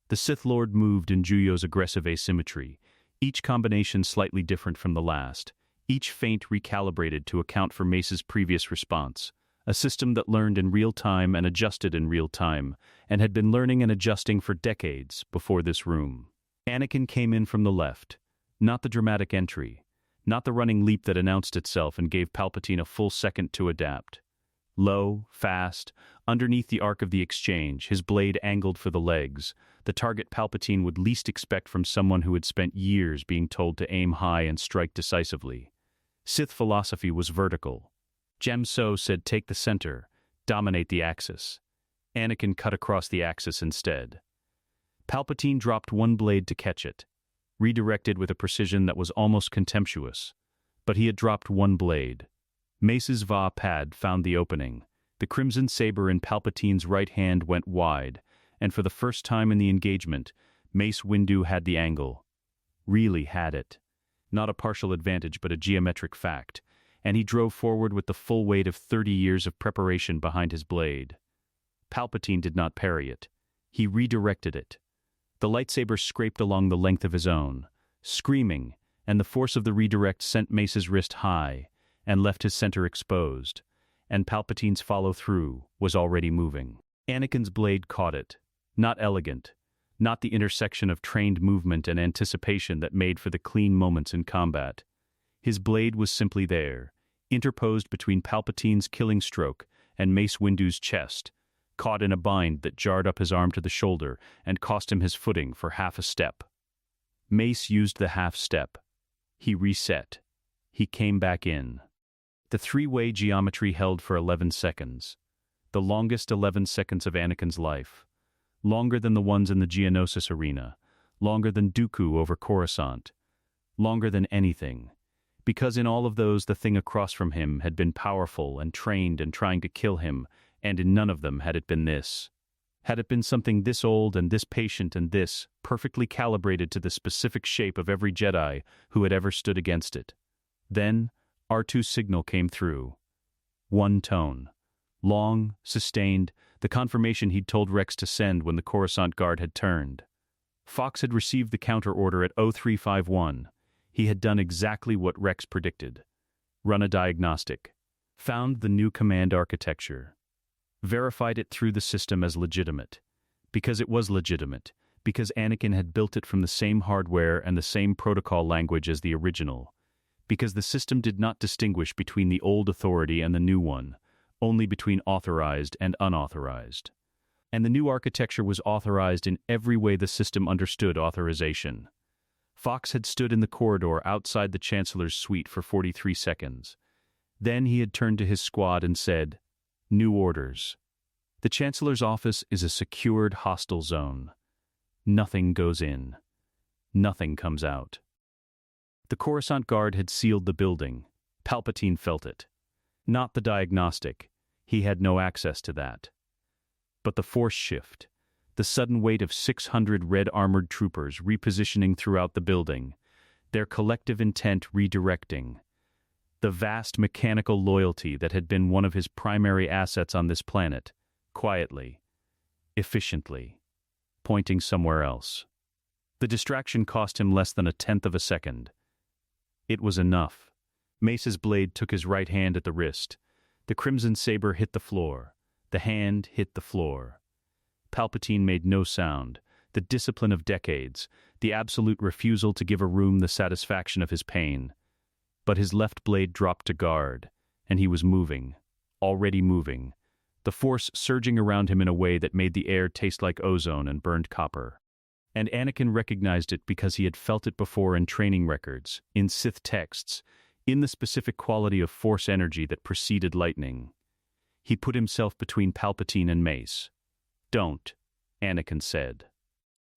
The Sith Lord moved in Juyo's aggressive asymmetry, each combination slightly different from the last, each feint recalibrated to account for Mace's previous response, a system that learned in real time and adjusted in real time, and had been learning and adjusting for decades before this room. Anakin came in from the left, not the dramatic entry, not the running leap that announced itself and gave Palpatine a full second to adapt. Low, fast, underneath the arc of the exchange, his blade angled for the legs, the target Palpatine would least expect from someone who had spent years being told to aim high and strike decisively. Sith philosophy was vertical. Jem So said take the center, dominate the axis. Anakin cut across the axis instead. Palpatine dropped 1 blade to catch it, redirected with a precision that was almost contemptuous, but he had dropped 1 blade. Mace's Va-Pad found the opening. The crimson saber in Palpatine's right hand went wide, and for the first time in the engagement, Mace Windu had the angle. Really had it. Not a partial advantage but a geometric fact, and he drove forward with the full weight of 30 years of preparation behind his blade. Palpatine did not parry it. He redirected it. The lightsaber scraped along the length of his own, screaming, and the force of the redirect sent Mace's wrist high and left his center exposed, and Palpatine's follow-through was already moving. Anakin's blade caught it. Not elegant, not the intersection of trained movement and anticipation that made for the clean moments in combat. His blade was simply there, interposed between Palpatine's killing stroke and Mace Windu's chest, caught in a bind that jarred up his arm to the shoulder and cost him his footing for half a step. Mace used the half step. He reset. He came back in. The 3-way geometry held for 11 seconds. The longest 11 seconds of Anakin's life. Longer than the ones in the Geonosis arena. Longer than Dooku over Coruscant. Longer than anything. Because in all of those the thing across from him had been powerful and trained and trying to kill him, and in none of them had it been this. Had it been something this old and this patient and this, perfectly calibrated to the specific shape of every Jedi who had ever stood against it. Then, R2's signal came through. One tone. Long, sustained, the confirmation he'd told Rex to send when the Coruscant Guard had turned. Fox had received the counter order at 0351. He had done exactly what Rex predicted. Run a diagnostic. Found the new command architecture. Verified it through the system as legitimate. Because it was legitimate. Because Anakin had built it from the same hardware and the same protocol language as the original. Because the system did not distinguish between the old authority and the new one, only between authorized and unauthorized. And the new architecture was authorized in every way the system understood authorization. Fox had stood in the corridor outside the Chancellor's suite for 43 seconds. Then he had turned to his squad and said, "New orders. The Chancellor's office is a secured hostile zone. Nothing goes in. Nothing comes out." The Coruscant Guard had sealed the building. Palpatine felt it. Not the diagnostic. He had no access to that. But the force shift, the sudden weight of 600 red-armored troopers repositioning throughout the building, their collective intent redirecting. The vast mechanical loyalty that had been one of his primary assets on this planet, quietly, efficiently, pointing somewhere else. The distraction cost him less than 1/10 of a second. It was enough. Mace's blade took his right hand at the wrist. The crimson saber hit the floor. The hand hit the floor. Palpatine made no sound. The discipline of decades, the absolute refusal to give a room the satisfaction of his pain. But his left blade dropped to guard, and he was moving, already moving, the force surging around him in a way that made the air taste like ozone and burned copper. And Anakin recognized it because he had felt it before in training records, in Sith texts, in the specific quality of force energy that preceded lightning. He put himself between Palpatine and Mace. "Don't," Anakin said.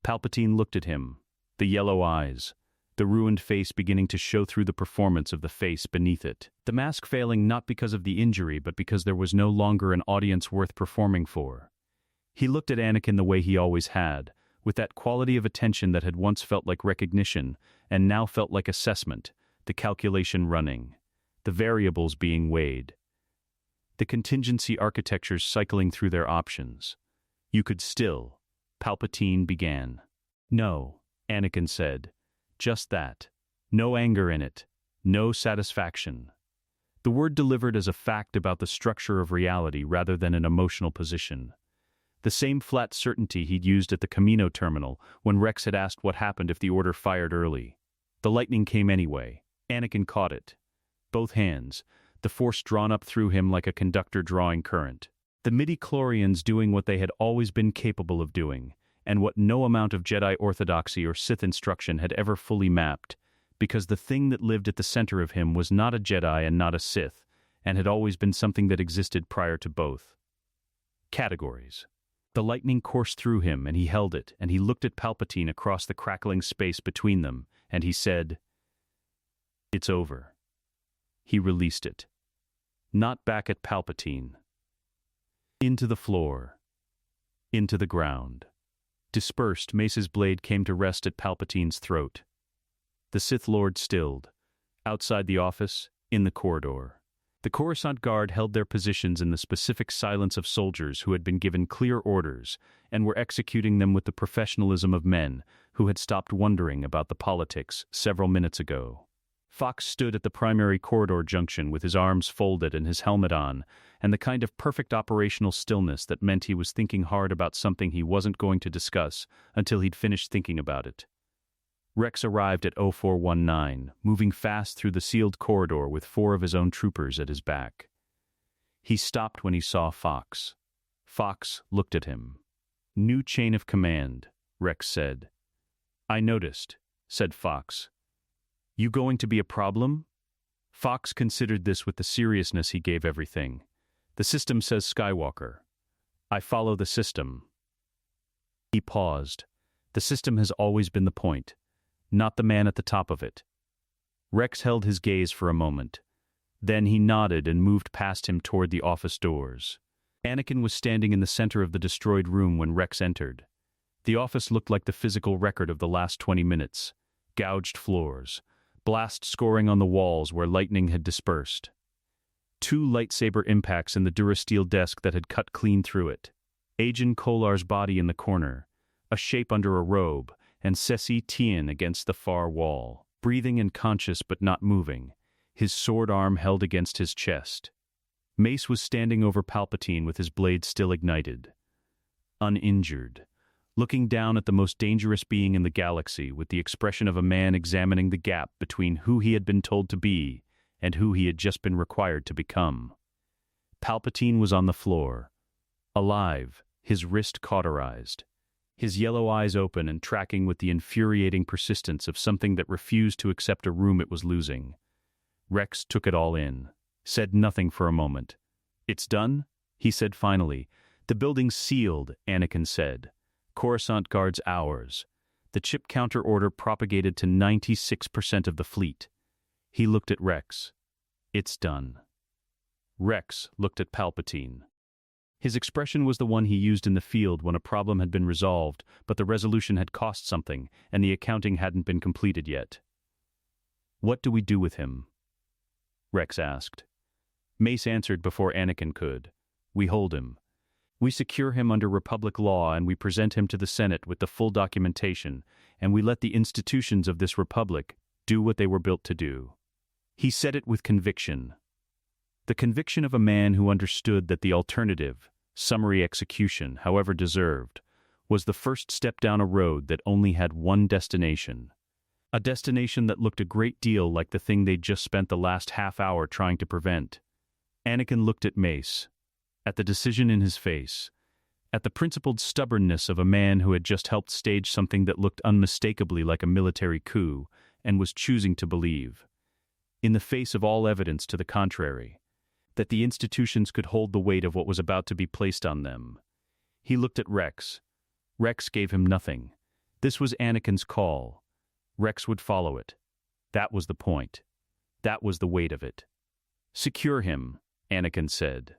Palpatine looked at him, the yellow eyes, the ruined face beginning to show through the performance of the face beneath it. The mask failing not because of the injury but because there was no longer an audience worth performing for. He looked at Anakin the way he always had, with that quality of attention that had once felt like recognition and now felt like assessment, the calculation running, the variables being weighed, the contingency architectures cycling through their options. "You could still," Palpatine began. "No," Anakin said. "Just that. No anger in it. No satisfaction." The word delivered as a fact about the structure of reality rather than an emotional position. The same flat certainty he'd used at the Camino terminal when Rex had asked what happened if the order fired early. The lightning came anyway. Anakin caught it. Both hands, the force drawn up through him like a conductor drawing current. The midi-chlorians doing what they had always been capable of doing, and what no amount of Jedi orthodoxy or Sith instruction had ever fully mapped, because the thing that lived at the center of him was not a Jedi and not a Sith, and had always been something that existed prior to both. Categories. The lightning coursed through him, and he held it, and he looked at Palpatine across the crackling space between them, and he said, "It's over." He released it. Not back at Palpatine. Into the floor. Into the ground. Dispersed, Mace's blade came to rest at Palpatine's throat. The Sith Lord stilled. Outside the office, in the corridor. The Coruscant Guard held their positions in the specific silence of soldiers who had been given clear orders and were executing them with the professionalism of men who had stopped wondering about the politics several minutes ago. Fox stood at the primary corridor junction with his arms folded and his helmet on, and the kind of perfect operational stillness that meant he was thinking hard about something he wasn't going to discuss until he'd finished thinking about it. Rex arrived at 0419, moving fast through the sealed corridor with 4 of his own troopers at his back. He stopped when he saw Fox. Fox looked at him. "New chain of command," Rex said. "I noticed," said Fox. "You going to be a problem?" Fox considered this with the seriousness he gave everything. "The system says Skywalker. I follow the system." He paused. "The system has always been the point, not the man at the top of it." Rex held his gaze for a moment. Then he nodded and moved past him toward the office doors. Anakin was standing in the center of the destroyed room when Rex entered. The office looked like the physical record of the last 20 minutes. Gouged floors, blast scoring on the walls where lightning had dispersed. 2 lightsaber impacts in the durasteel desk that had cut clean through it. Agen Kolar's body in the corner, a shape under a robe, and Ceci Tien against the far wall, breathing and conscious but not moving, his sword arm held against his chest. Mace was standing over Palpatine with his blade still ignited. Uninjured, looking down at the most dangerous being in the galaxy with the expression of a man examining the gap between who he had been told to be and who he had just been required to become. Palpatine was on the floor, alive, his wrist cauterized, his yellow eyes open and tracking with the infuriating persistence of something that refused to accept a room it was losing. Rex took it all in, said nothing for a moment. "It's done?" he said finally. "The building's sealed," Anakin said. "Coruscant guards ours." The chip counter order propagated to 96% of the fleet. He looked at Rex. "It's done." Rex looked at Palpatine. His expression was the one he used in the field when a problem had been resolved, but the resolution had cost something, and the accounting hadn't been completed yet. "What do we do with him?" Rex asked. Mace answered before Anakin could. "We hold him. We secure him under Republic law and we present him to the Senate with the full documentation, and we let the institutions of this Republic do what they were built to do." He said it with conviction. The conviction of a man who understood that the alternative, summary execution, however deserved, was the first step down a road that only had one destination. A destination that looked a great deal like the thing they'd just spent the last half hour trying to prevent. Anakin looked at Mace, at the decision in his face, at the principled stubbornness of a man who had just helped stage something that looked unmistakably like a military coup and was choosing to believe, in the face of all evidence to the contrary, that the institutions could hold the weight of what was about to be placed on them. He looked at Rex. Rex gave him nothing. This was Anakin's call. Rex would follow it. That was the point. That was the weight of it. "Secure him," Anakin said.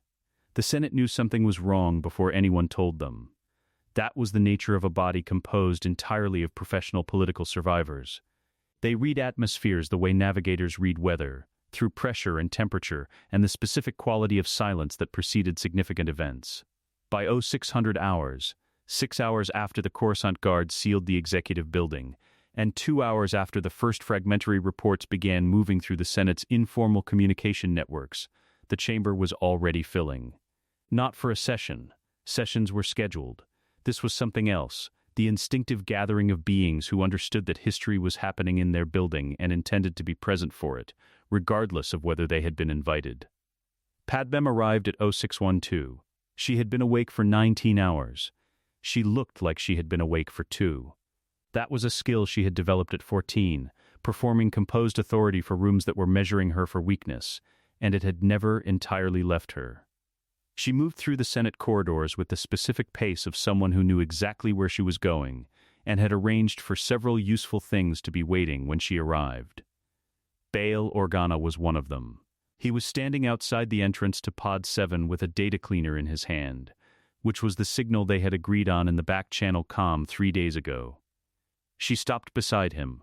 The Senate knew something was wrong before anyone told them. That was the nature of a body composed entirely of professional political survivors. They read atmospheres the way navigators read weather, through pressure and temperature and the specific quality of silence that preceded significant events. By 0600 hours, 6 hours after the Coruscant Guard sealed the executive building, and 2 hours after the first fragmentary reports began moving through the Senate's informal communication networks, the chamber was already filling. Not for a session. Sessions were scheduled. This was something else, the instinctive gathering of beings who understood that history was happening in their building and intended to be present for it, regardless of whether they had been invited. Padmem arrived at 0612. She had been awake for 19 hours. She looked like she had been awake for 2. That was a skill she had developed at 14, performing composed authority for rooms that were measuring her for weakness, and it had never entirely left her. She moved through the Senate corridors with the specific pace of someone who knew exactly where she was going, and had arranged for several useful things to be waiting when she arrived. Bail Organa was one of them. He was standing outside the entrance to Pod 7 with a data cleaner in his hand, which was the signal they had agreed on in the back-channel comm 3 days ago. She stopped beside him.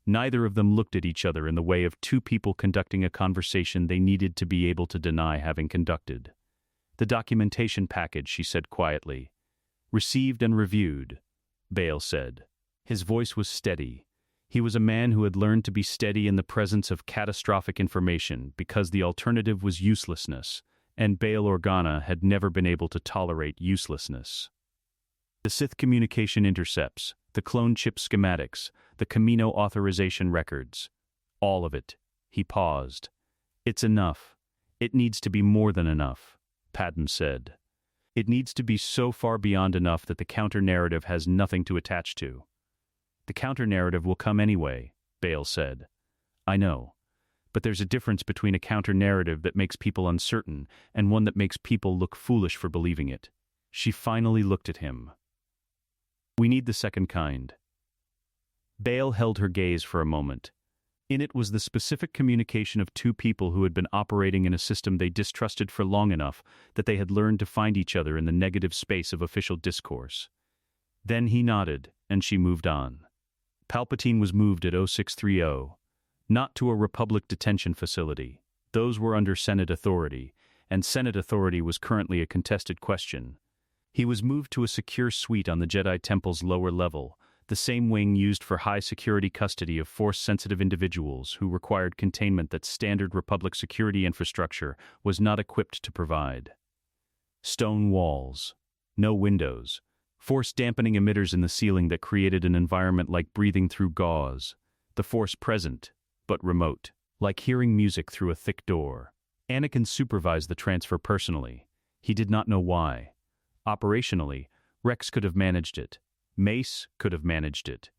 Neither of them looked at each other in the way of two people conducting a conversation they needed to be able to deny having conducted. "The documentation package," she said quietly. "Received and reviewed," Bail said. His voice was steady. He was a man who had learned to be steady in the presence of catastrophic information because the alternative was uselessness, and Bail Organa had never been able to tolerate uselessness. "The Sith communication intercepts, the clone chip schematics, the Camino authorization records. All of it." He paused. "It's enough. It needs to be more than enough," Padmem said. "It needs to be so far beyond enough that the counter-narrative has nothing to attach to." "The counter-narrative will come anyway," Bail said. "I know. But there's a difference between a counter-narrative that makes people uncertain and one that makes people look foolish for believing it." She finally looked at him. "We need the second kind." Bail held her gaze for a moment. In it was the specific communication of two people who had been operating in a system they distrusted for long enough that they had learned to find each other in the negative space of official discourse. Then he nodded, and she moved on. Palpatine was moved at 0630, not to a Republic detention facility. Those were under Senate authority, and Senate authority was currently a contested question. He was moved to a secure suite on the Jedi Temple's lower level, the same wing used for high-security custody of Force-sensitive individuals who required containment that standard Republic security infrastructure was not equipped to provide. Stone walls. No windows. Force-dampening emitters in the ceiling that created an environment like breathing through gauze. The Force present, but remote, like hearing music through a thick door. Anakin supervised the transfer personally. He did not know why. Operationally, Rex could have managed it. Mace could have managed it.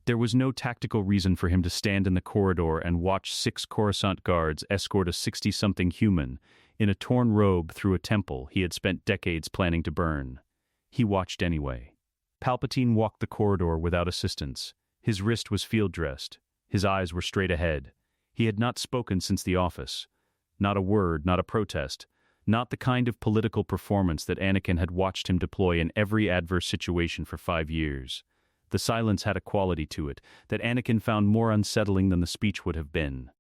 There was no tactical reason for him to stand in the corridor and watch 6 Coruscant guards escort a 60-something human in a torn robe through a temple he had spent decades planning to burn. He watched anyway. Palpatine walked the corridor without assistance. His wrist was field-dressed. His eyes were straight ahead. He had not spoken since the office. Not a word, not a protest. Not the kind of political performance that Anakin had watched him deploy in every adverse situation for 5 years. The silence had a quality to it that Anakin found more unsettling than the speech would have been.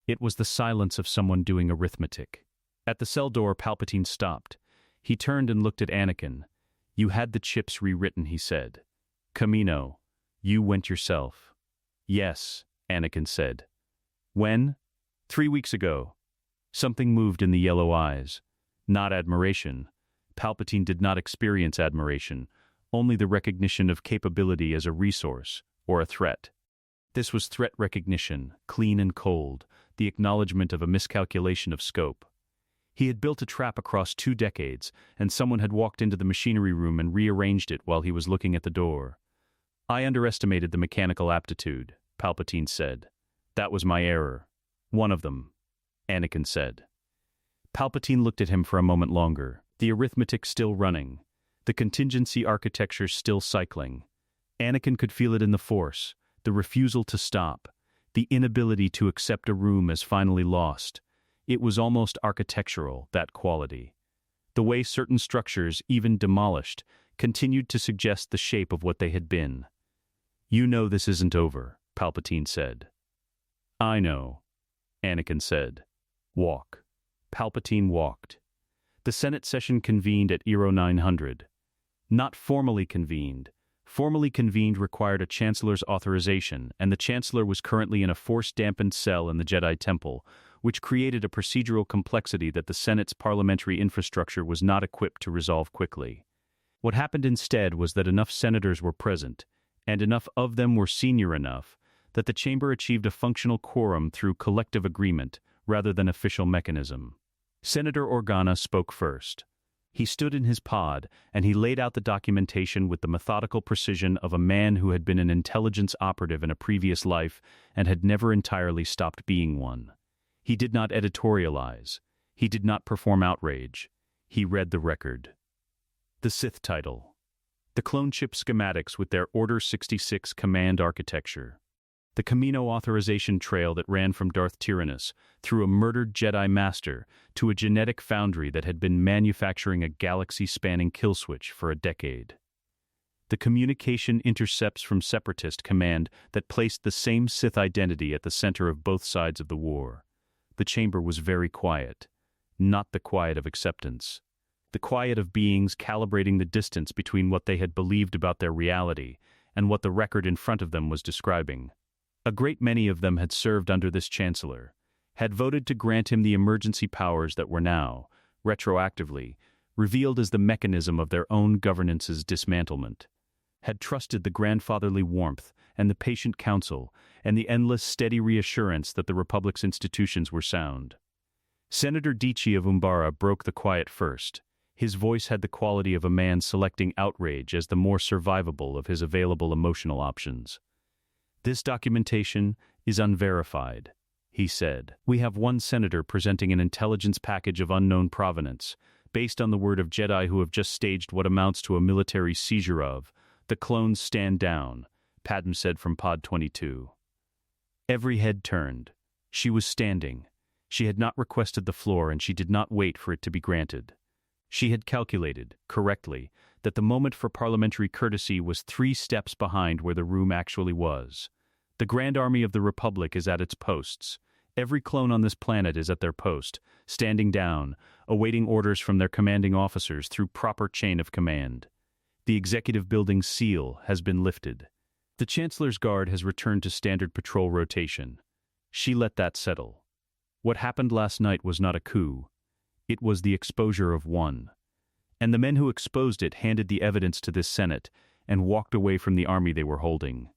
It was the silence of someone doing arithmetic. At the cell door, Palpatine stopped. He turned and looked at Anakin. "You had the chips rewritten," he said. "Camino, you went yourself." "Yes," Anakin said. "When?" 3 weeks ago." Something moved in the yellow eyes. Not admiration. Palpatine did not experience admiration, only the recognition of capability as a resource, or a threat. This was threat recognition, clean and cold, the acknowledgement of a miscalculation of scope. He had built a trap across 2 decades, and someone had walked into the machinery room and rearranged it while he was looking at the door. "I underestimated the mechanical aptitude," Palpatine said. "That was my error. One of them," Anakin said. Palpatine looked at him for a moment longer, the arithmetic still running, the contingency architecture still cycling. Anakin could feel it in the Force, the refusal to stop, the inability to accept a room as finally lost. It was almost architectural, that quality. The way certain structures, even demolished, continued to suggest the shape of what they had been. "You know this isn't over," Palpatine said. "I know," Anakin said. "Walk." Palpatine walked. The Senate session convened at 0900. Not formally convened. Formally convened required a Chancellor's authorization, and the Chancellor was currently in a Force-dampened cell in the Jedi Temple, which created a procedural complexity that the Senate's parliamentary infrastructure was not equipped to resolve quickly. What happened instead was that enough senators were present, and enough of them were senior enough, that the chamber achieved a functional quorum through collective agreement rather than official mechanism. Senator Organa spoke first. He stood in his pod, and he laid out the documentation with the methodical precision of a man who had been an intelligence operative in a previous life and had never entirely stopped being one. He did not editorialize. He did not perform outrage. He read the record. The Sith title. The clone chip schematics with their Order 66 command architecture. The Camino authorization trail that ran from Darth Tyrannus, through a murdered Jedi Master, to a genetic foundry that had been manufacturing a galaxy-spanning kill switch for a decade. The communication intercepts from Separatist command that placed the same Sith identity at the center of both sides of the war. The chamber was very quiet. Not the quiet of acceptance. The quiet of beings calibrating the distance between what they had believed about their reality and what the record in front of them was describing. A great many of them had served under this chancellor, had voted to grant him the emergency powers that were now, retroactively, revealed as the mechanism of their own governance's dismantlement, had trusted the grandfatherly warmth and the patient counsel and the endless steady reassurance that the Republic's institutions were sound. Senator Dici of Umbara broke the quiet first. His voice had the quality of a man selecting outrage as the more survivable of his available emotional options. "This documentation is unverified," he said. "We have one senator presenting an intelligence package of unknown provenance, based on the word of Jedi who have just staged what amounts to a military seizure of. The clones stand down," Padme said from Pod 22. Every head turned. She was standing. She had not requested the floor, and she did not wait for it to be granted. She had calculated, correctly, that the moment for parliamentary courtesy was 3 steps behind where the room actually was. The Grand Army of the Republic is at its posts. Every clone on this planet is at their post, standing down, awaiting orders from their commanding officers through proper chain of command. The executive building's seal has been lifted. The Chancellor's Guard has returned to standard patrol rotation. She let that settle. What happened last night was not a coup. It was the exposure of one. And the men who exposed it handed the evidence to this Senate and walked away from the army they were holding.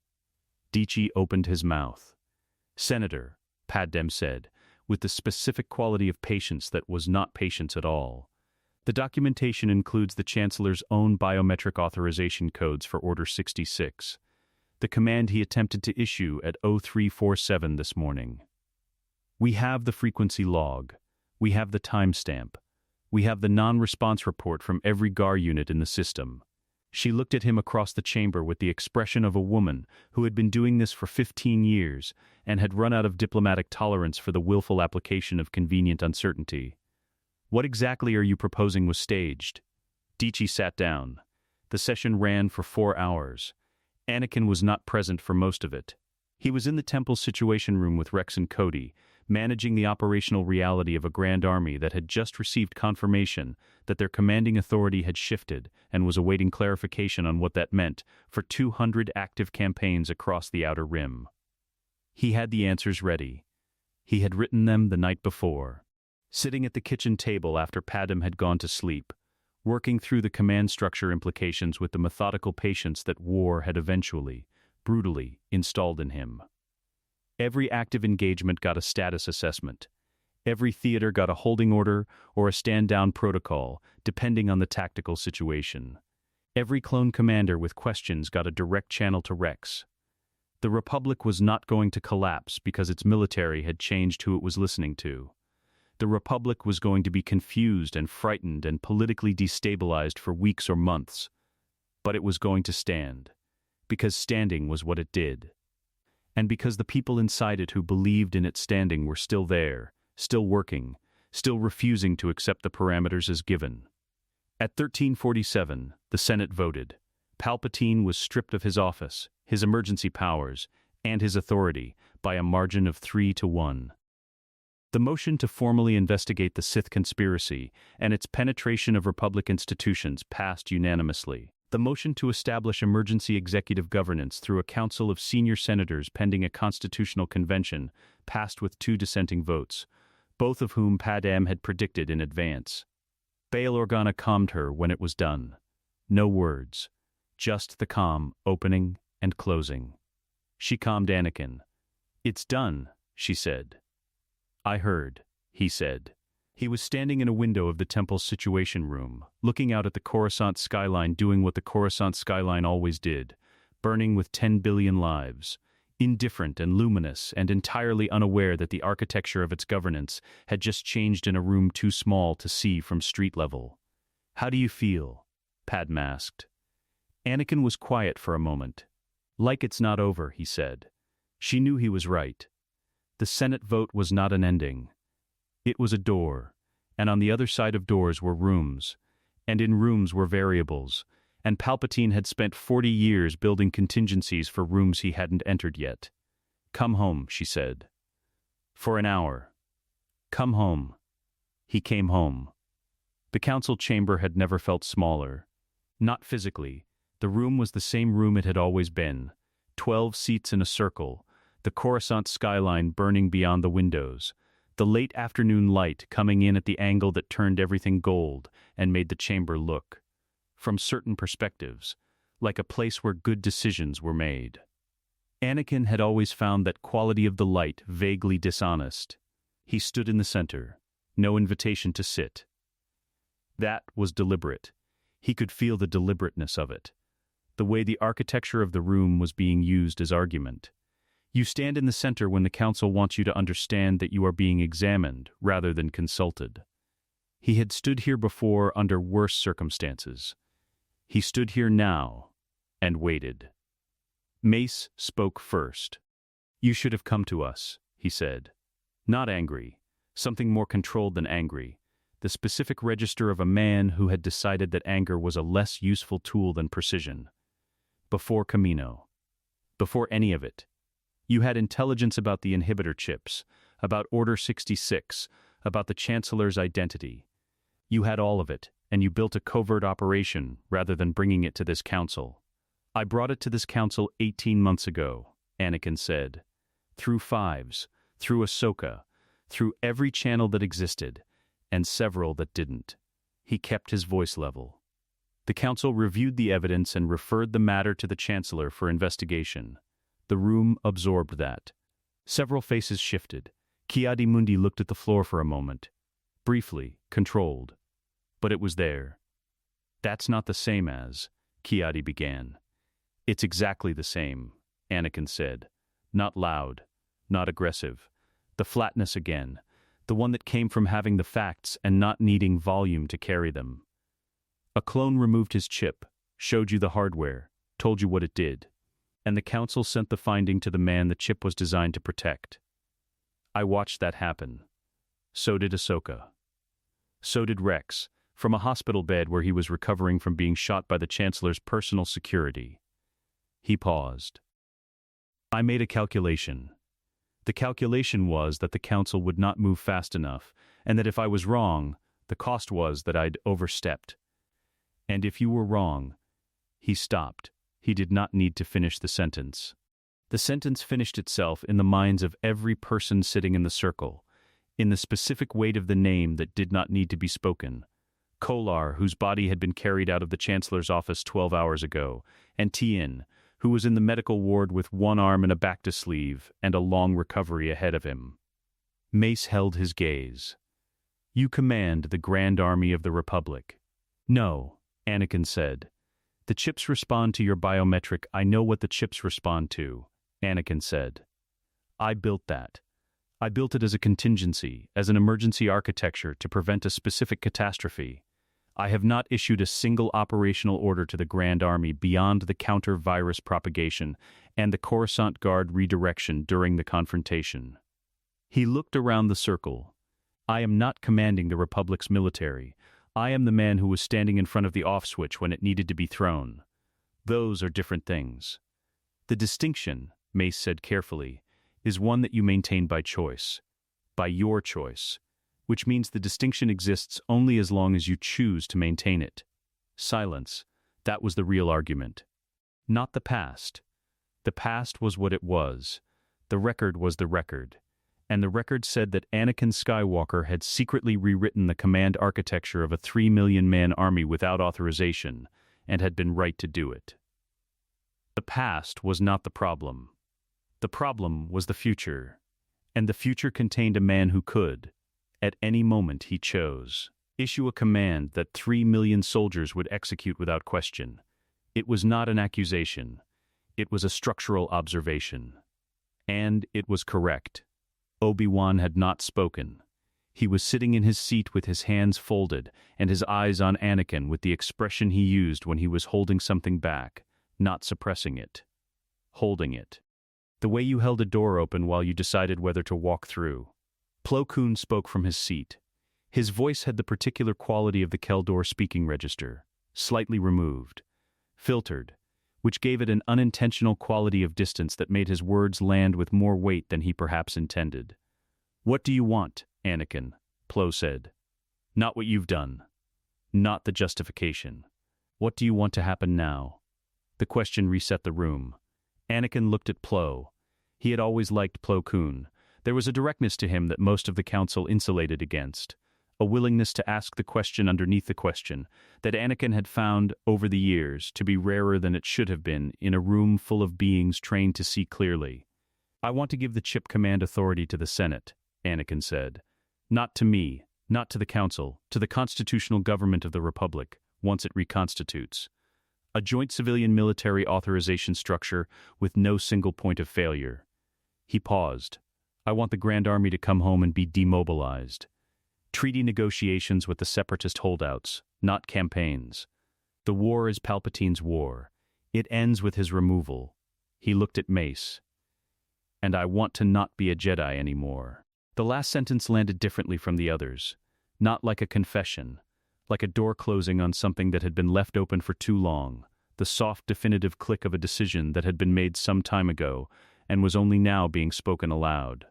Dichi opened his mouth. "Senator," Padem said, with the specific quality of patience that was not patience at all. "The documentation includes the Chancellor's own biometric authorization codes for Order 66, the command he attempted to issue at 0347 this morning. We have the frequency log. We have the timestamp. We have the non-response report from every GAR unit in the system." She looked at him across the chamber with the expression of a woman who had been doing this for 15 years and had run out of diplomatic tolerance for the willful application of convenient uncertainty. "What exactly are you proposing was staged?" Dichi sat down. The session ran for 4 hours. Anakin was not present for most of it. He was in the Temple's Situation Room with Rex and Cody, managing the operational reality of a grand army that had just received confirmation that their commanding authority had shifted and was awaiting clarification on what that meant for 200 active campaigns across the Outer Rim. He had the answers ready. He had written them the night before. Sitting at the kitchen table after Padem had gone to sleep, working through the command structure implications with the methodical patience that war had eventually, brutally, installed in him. Every active engagement got a status assessment. Every theater got a holding order or a stand-down protocol, depending on the tactical situation. Every clone commander with questions got a direct channel to Rex. The Republic was not going to collapse because its military had changed who it was listening to. The Republic was going to be confused and frightened and politically destabilized for weeks or months. But it was going to stand. Because standing was what it did. And because the people inside it who believed in its standing were still there, still working, still refusing to accept the parameters as given. At 1347, the Senate voted. Palpatine was stripped of his office, his emergency powers, and his authority by a margin of 3-1. The motion to formally investigate the Sith conspiracy and its penetration of Republic institutions passed unanimously. The motion to establish emergency executive governance through a council of senior senators pending a constitutional convention passed with 2 dissenting votes, both of whom Padem had predicted in advance. Bail Organa calmed her when it was done. No words. Just the calm, opening and closing. She calmed Anakin. "It's done," she said. "I heard," he said. He was standing in a window of the Temple's Situation Room, looking out at the Coruscant skyline doing what the Coruscant skyline always did, burning with 10 billion lives, indifferent and luminous and entirely unaware that the architecture of its governance had just changed in a room too small to see from street level. "How do you feel?" Padme asked. Anakin was quiet for a moment. "Like it's not over," he said. She knew he was right. The Senate vote was not an ending. It was a door, and on the other side of doors were rooms, and in rooms were variables, and Palpatine had spent 40 years building contingencies for rooms he hadn't entered yet. "Come home," she said. "For an hour." "Come home." He came home. The council chamber had never felt smaller. Not physically. The room was the same room it had always been. 12 seats in a circle, the Coruscant skyline burning beyond the windows, the late afternoon light coming in at the angle that turned everything gold and made the chamber look, from certain perspectives, like a place where good decisions were made. Anakin had always found that quality of the light vaguely dishonest. He stood in the center, no invitation to sit. That was deliberate. He could feel the deliberateness of it, the way the architecture of the room was being used as argument. You stand in the center when the council wants you to understand that you are being examined rather than consulted. He had stood here before under worse circumstances. He stood here now and waited. Mace spoke first. You should have come to us, he said. Not angry, something more controlled than angry, the specific register of a man who had decided that anger was a less useful tool than precision. Before Camino. Before any of it. You had intelligence about the inhibitor chips, about Order 66, about the Chancellor's identity. You had all of it, and you built a covert operation rather than bringing it to this council. I brought it to this council 18 months ago, Anakin said. Through Fives, through Ahsoka, through every channel that existed, and several that didn't. He kept his voice level. The council reviewed the evidence and referred the matter to the Chancellor for investigation. The room absorbed that. Several faces shifted. Ki-Adi-Mundi looked at the floor for a moment. Briefly, controlled. But it was there. That's not the same as, Ki-Adi began. It's exactly the same, Anakin said. Not loud, not aggressive. The flatness again, the one that came from having the facts and not needing volume to carry them. A clone removed his chip, showed you the hardware, told you what it did. And the council sent the finding to the man the chip was designed to protect. I watched that happen. So did Ahsoka. So did Rex, from a hospital bed where he was recovering from being shot by the Chancellor's personal security. He paused. I made a calculation. The calculation was that the council would not move fast enough, and that if I was wrong, the cost was that I'd overstepped. And if you were wrong, he stopped. He did not need to finish the sentence. The sentence finished itself in the minds of every person sitting in the circle, in the specific weight of the name that did not need to be spoken. Kolar, whose body had been carried out of the Chancellor's office 12 hours ago, and Tien, who was in the medical ward with one arm in a back-to sleeve and a long recovery ahead of him. Mace held his gaze. You command the Grand Army of the Republic. No, Anakin said. The chips respond to your biometric. I know what the chips respond to, Anakin said. I built that. I built it as a contingency, as an emergency architecture to prevent a specific catastrophe. I have not issued a single operational order to the Grand Army beyond the counter-virus propagation and the Coruscant Guard redirection during the confrontation. He looked around the circle. I am not commanding the Republic's military. I am the man who was standing in front of the off switch when it needed to be thrown. Those are different things. The distinction, Mace said carefully, is one that you maintain by choice. By your choice. Which means the distinction exists only as long as you choose to maintain it. Silence. That was the real argument. Not the past. The past was what it was. The record was the record. And the record said that Anakin Skywalker had secretly rewritten the command architecture of a 3 million-man army without authorization, and had been right to do it. The past was not the problem. The problem was the future. And the future contained a man who could, at any moment he chose, issue a command that 3 million soldiers would execute without question. It was not an accusation. It was a structural observation. And it was correct. Obi-Wan had not spoken. He was sitting in his seat with his hands folded and his eyes on Anakin with the expression he used when he was holding something back, not suppressing it. Holding it. The way you held a door open while you decided whether to walk through. Plo Koon spoke from his seat. His voice had the particular quality of the Keldor speaking register, slightly removed, filtered, which gave it an unintentional quality of distance that made his words land with more weight than he perhaps intended. What do you want, Anakin? Plo said. Not what you've done. Not the justification. What do you want to happen now? The question reset the room. Anakin looked at Plo. He had always liked Plo Koon. There was a directness to him that most of the council insulated against. A willingness to ask the question underneath the question, that Anakin had found, over the years, to be rarer than it should have been in a room full of beings trained to see clearly. I want to give the chip command authority to the Senate, Anakin said. Not to me, not to the council, to the constitutional government of the Republic, once it reconstitutes. A joint civilian-military authorization structure with no single point of failure. He paused. I want the Grand Army to come home and be demobilized. Treaty negotiations with the separatist holdouts, not campaigns. The war is Palpatine's war. It ends with his removal. He looked at Mace. and I want to not be a Jedi anymore." The last sentence landed differently from the others, not like a confession, like a door closing on something that had been left open for too long, the soft, definitive click of a decision that had been made some time ago and was only now being spoken aloud.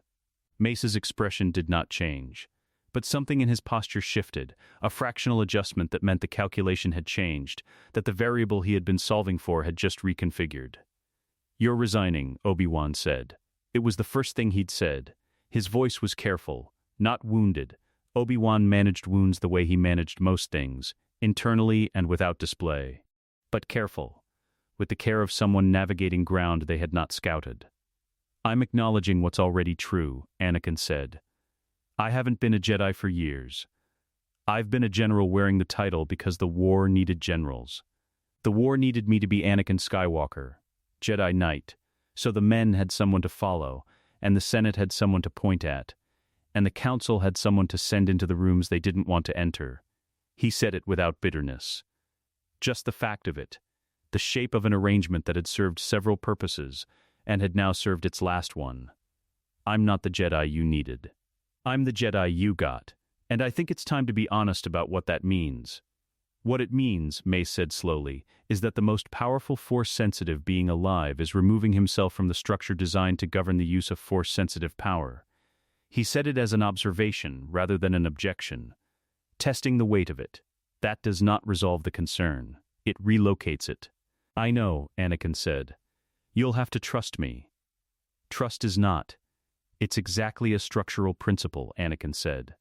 Mace's expression did not change, but something in his posture shifted, a fractional adjustment that meant the calculation had changed, that the variable he had been solving for had just reconfigured. "You're resigning," Obi-Wan said. It was the first thing he'd said. His voice was careful, not wounded. Obi-Wan managed wounds the way he managed most things, internally and without display. But careful, with the care of someone navigating ground they had not scouted. "I'm acknowledging what's already true," Anakin said. "I haven't been a Jedi for years. I've been a general wearing the title because the war needed generals. The war needed me to be Anakin Skywalker, Jedi Knight, so the men had someone to follow, and the Senate had someone to point at, and the Council had someone to send into the rooms they didn't want to enter." He said it without bitterness. Just the fact of it, the shape of an arrangement that had served several purposes and had now served its last one. "I'm not the Jedi you needed. I'm the Jedi you got, and I think it's time to be honest about what that means." "What it means," Mace said slowly, "is that the most powerful Force-sensitive being alive is removing himself from the structure designed to govern the use of Force-sensitive power." He said it as an observation rather than an objection, testing the weight of it. That does not resolve the concern. It relocates it. "I know," Anakin said. "You'll have to trust me." "Trust is not. It's exactly a structural principle," Anakin said.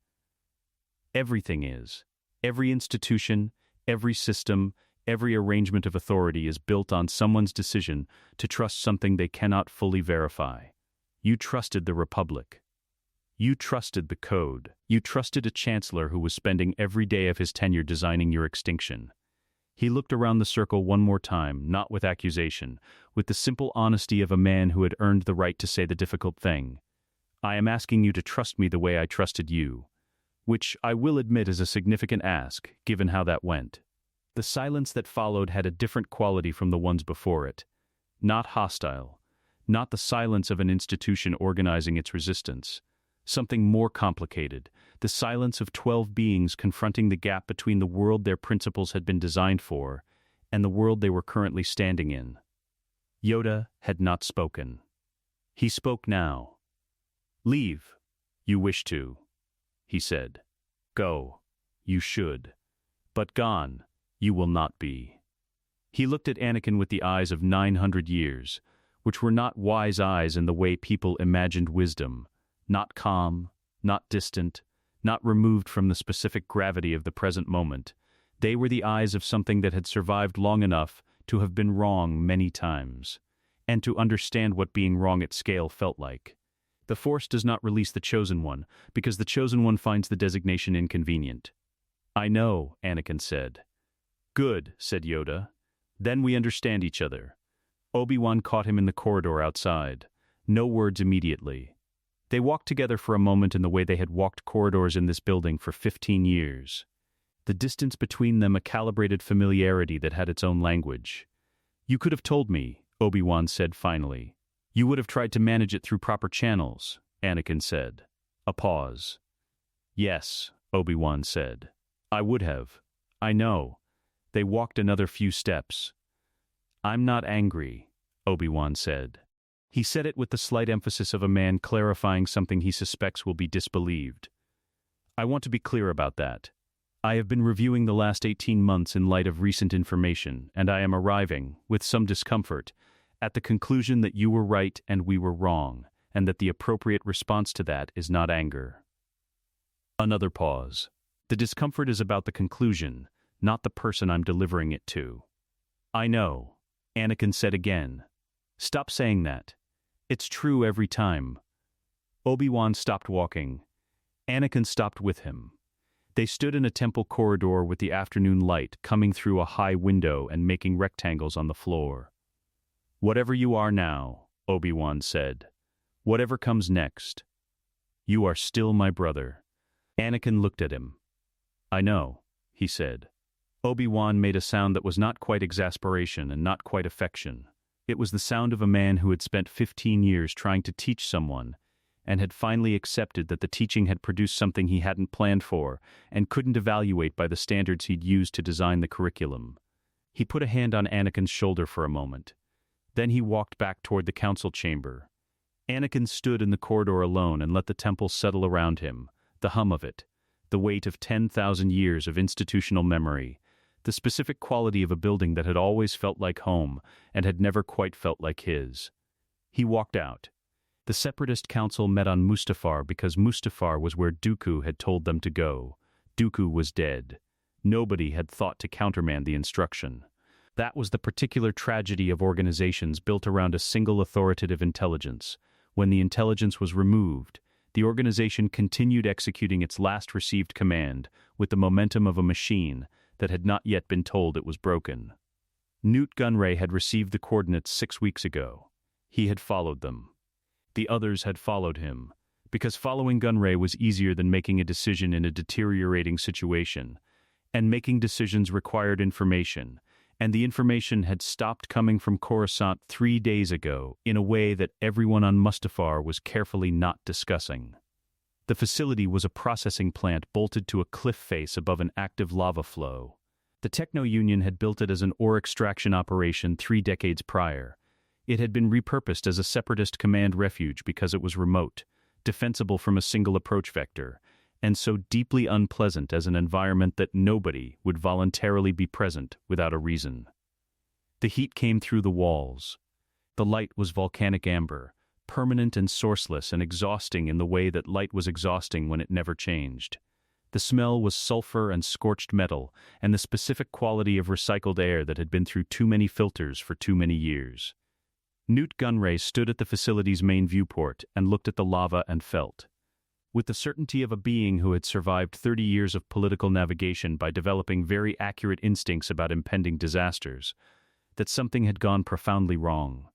"Everything is. Every institution, every system, every arrangement of authority is built on someone's decision to trust something they cannot fully verify. You trusted the Republic. You trusted the Code. You trusted a chancellor who was spending every day of his tenure designing your extinction." He looked around the circle one more time, not with accusation, with the simple honesty of a man who had earned the right to say the difficult thing. "I am asking you to trust me the way I trusted you," which I will admit is a significant ask, given how that went. The silence that followed had a different quality from the ones before it. Not hostile, not the silence of an institution organizing its resistance. Something more complicated, the silence of 12 beings confronting the gap between the world their principles had been designed for and the world they were currently standing in. Yoda had not spoken. He spoke now. "Leave. You wish to," he said. "Go. You should. But gone, you will not be." He looked at Anakin with the eyes of 900 years, which were not wise eyes in the way people imagined wisdom. Not calm, not distant, not removed from the specific gravity of the present moment. They were the eyes of something that had survived long enough to have been wrong many times, and to understand what being wrong at scale felt like. The Force does not release the Chosen One, because the Chosen One finds the designation inconvenient. "I know," Anakin said. "Good," said Yoda. "Then we understand each other." Obi-Wan caught him in the corridor outside. No words immediately. They walked together for a moment in the way they had walked corridors in this building for 15 years. The distance between them a calibrated familiarity that had its own language. "You could have told me," Obi-Wan said finally. "You would have tried to manage it through proper channels," Anakin said. A pause. "Yes," Obi-Wan said. "I would have. I know." They walked another few steps. "I'm not angry," Obi-Wan said. He said it with the slight emphasis of a man clarifying something he suspects will be disbelieved. "I want to be clear about that. I have been reviewing the last 18 months in light of recent information, and I am arriving, with some discomfort, at the conclusion that you were right and we were wrong, and that the appropriate response to that is not anger." Another pause. "The discomfort is about the conclusion, not the person I'm delivering it to." "I know," Anakin said again. "Stop saying that. It's true every time." Obi-Wan stopped walking. Anakin stopped with him. They stood in a temple corridor with the afternoon light coming through a high window and making rectangles on the floor. "Whatever you are now," Obi-Wan said, "whatever comes next, you are still my brother." Anakin looked at him. "I know," he said. Obi-Wan made a sound that was not quite exasperation and not quite affection. It was the sound of a man who had spent 15 years trying to teach someone, and had finally accepted that the teaching had produced something he hadn't planned for and couldn't evaluate by the standards he'd used to design the curriculum. He put a hand on Anakin's shoulder for a moment. Then he walked back toward the council chamber. Anakin stood in the corridor alone and let the temple settle around him, the hum of it, the weight of 10,000 years of institutional memory, the specific quality of a building that had always felt like home and had never quite felt like his. He walked out. The Separatist Council met on Mustafar because Mustafar was where Dooku had told them to go. Dooku was dead. Nobody had thought to countermand the instruction. That was the particular tragedy of organizations built around a single authoritative intelligence. When the intelligence was removed, the organization continued executing its last received command with the momentum of a machine that had not yet been told it was broken. Newt Gunray had received the coordinates 6 weeks ago. He had followed them. The others had followed him, because following Gunray was easier than making a decision in a deteriorating situation, and making decisions required information, and the information had stopped coming from Coruscant 3 days ago in a way that everyone on Mustafar was carefully not discussing. The facility was a processing plant bolted to a cliff face above an active lava flow. The Techno-Union had built it as an ore extraction operation 3 decades prior. It had been repurposed as a separatist command refuge because it was remote, defensible from a single approach vector, and so deeply unpleasant as an environment that nobody would voluntarily be present without a reason. The heat came through the walls. The light was volcanic amber, permanent and sourceless and exhausting in the way that light was exhausting when it never changed. The smell was sulfur and scorched metal, and the specific quality of recycled air that had been through too many filters for too many years. Newt Gunray stood at the facility's main viewport and looked at the lava and felt, with the certainty of a being who had survived 30 years of political navigation by developing very accurate instincts about impending disasters, that something had gone profoundly wrong.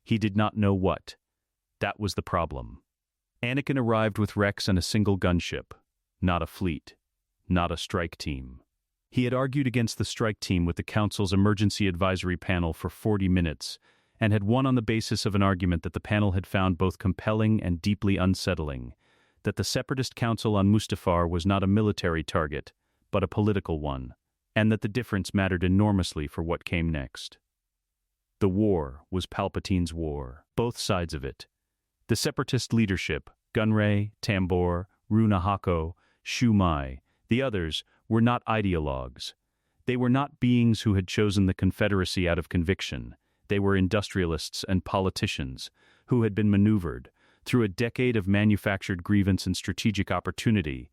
He did not know what. That was the problem. Anakin arrived with Rex and a single gunship, not a fleet, not a strike team. He had argued against the strike team with the Council's emergency advisory panel for 40 minutes, and had won on the basis of an argument that the panel had found both compelling and deeply unsettling, that the Separatist Council on Mustafar was not a military target, but a political one, and that the difference mattered enormously for what came next. The war was Palpatine's war, both sides of it. The Separatist leadership, Gunray, Tambor, Runahako, Shumai, the others, were not ideologues. They were not beings who had chosen the Confederacy out of conviction. They were industrialists and politicians who had been maneuvered, through a decade of manufactured grievance and strategic opportunity,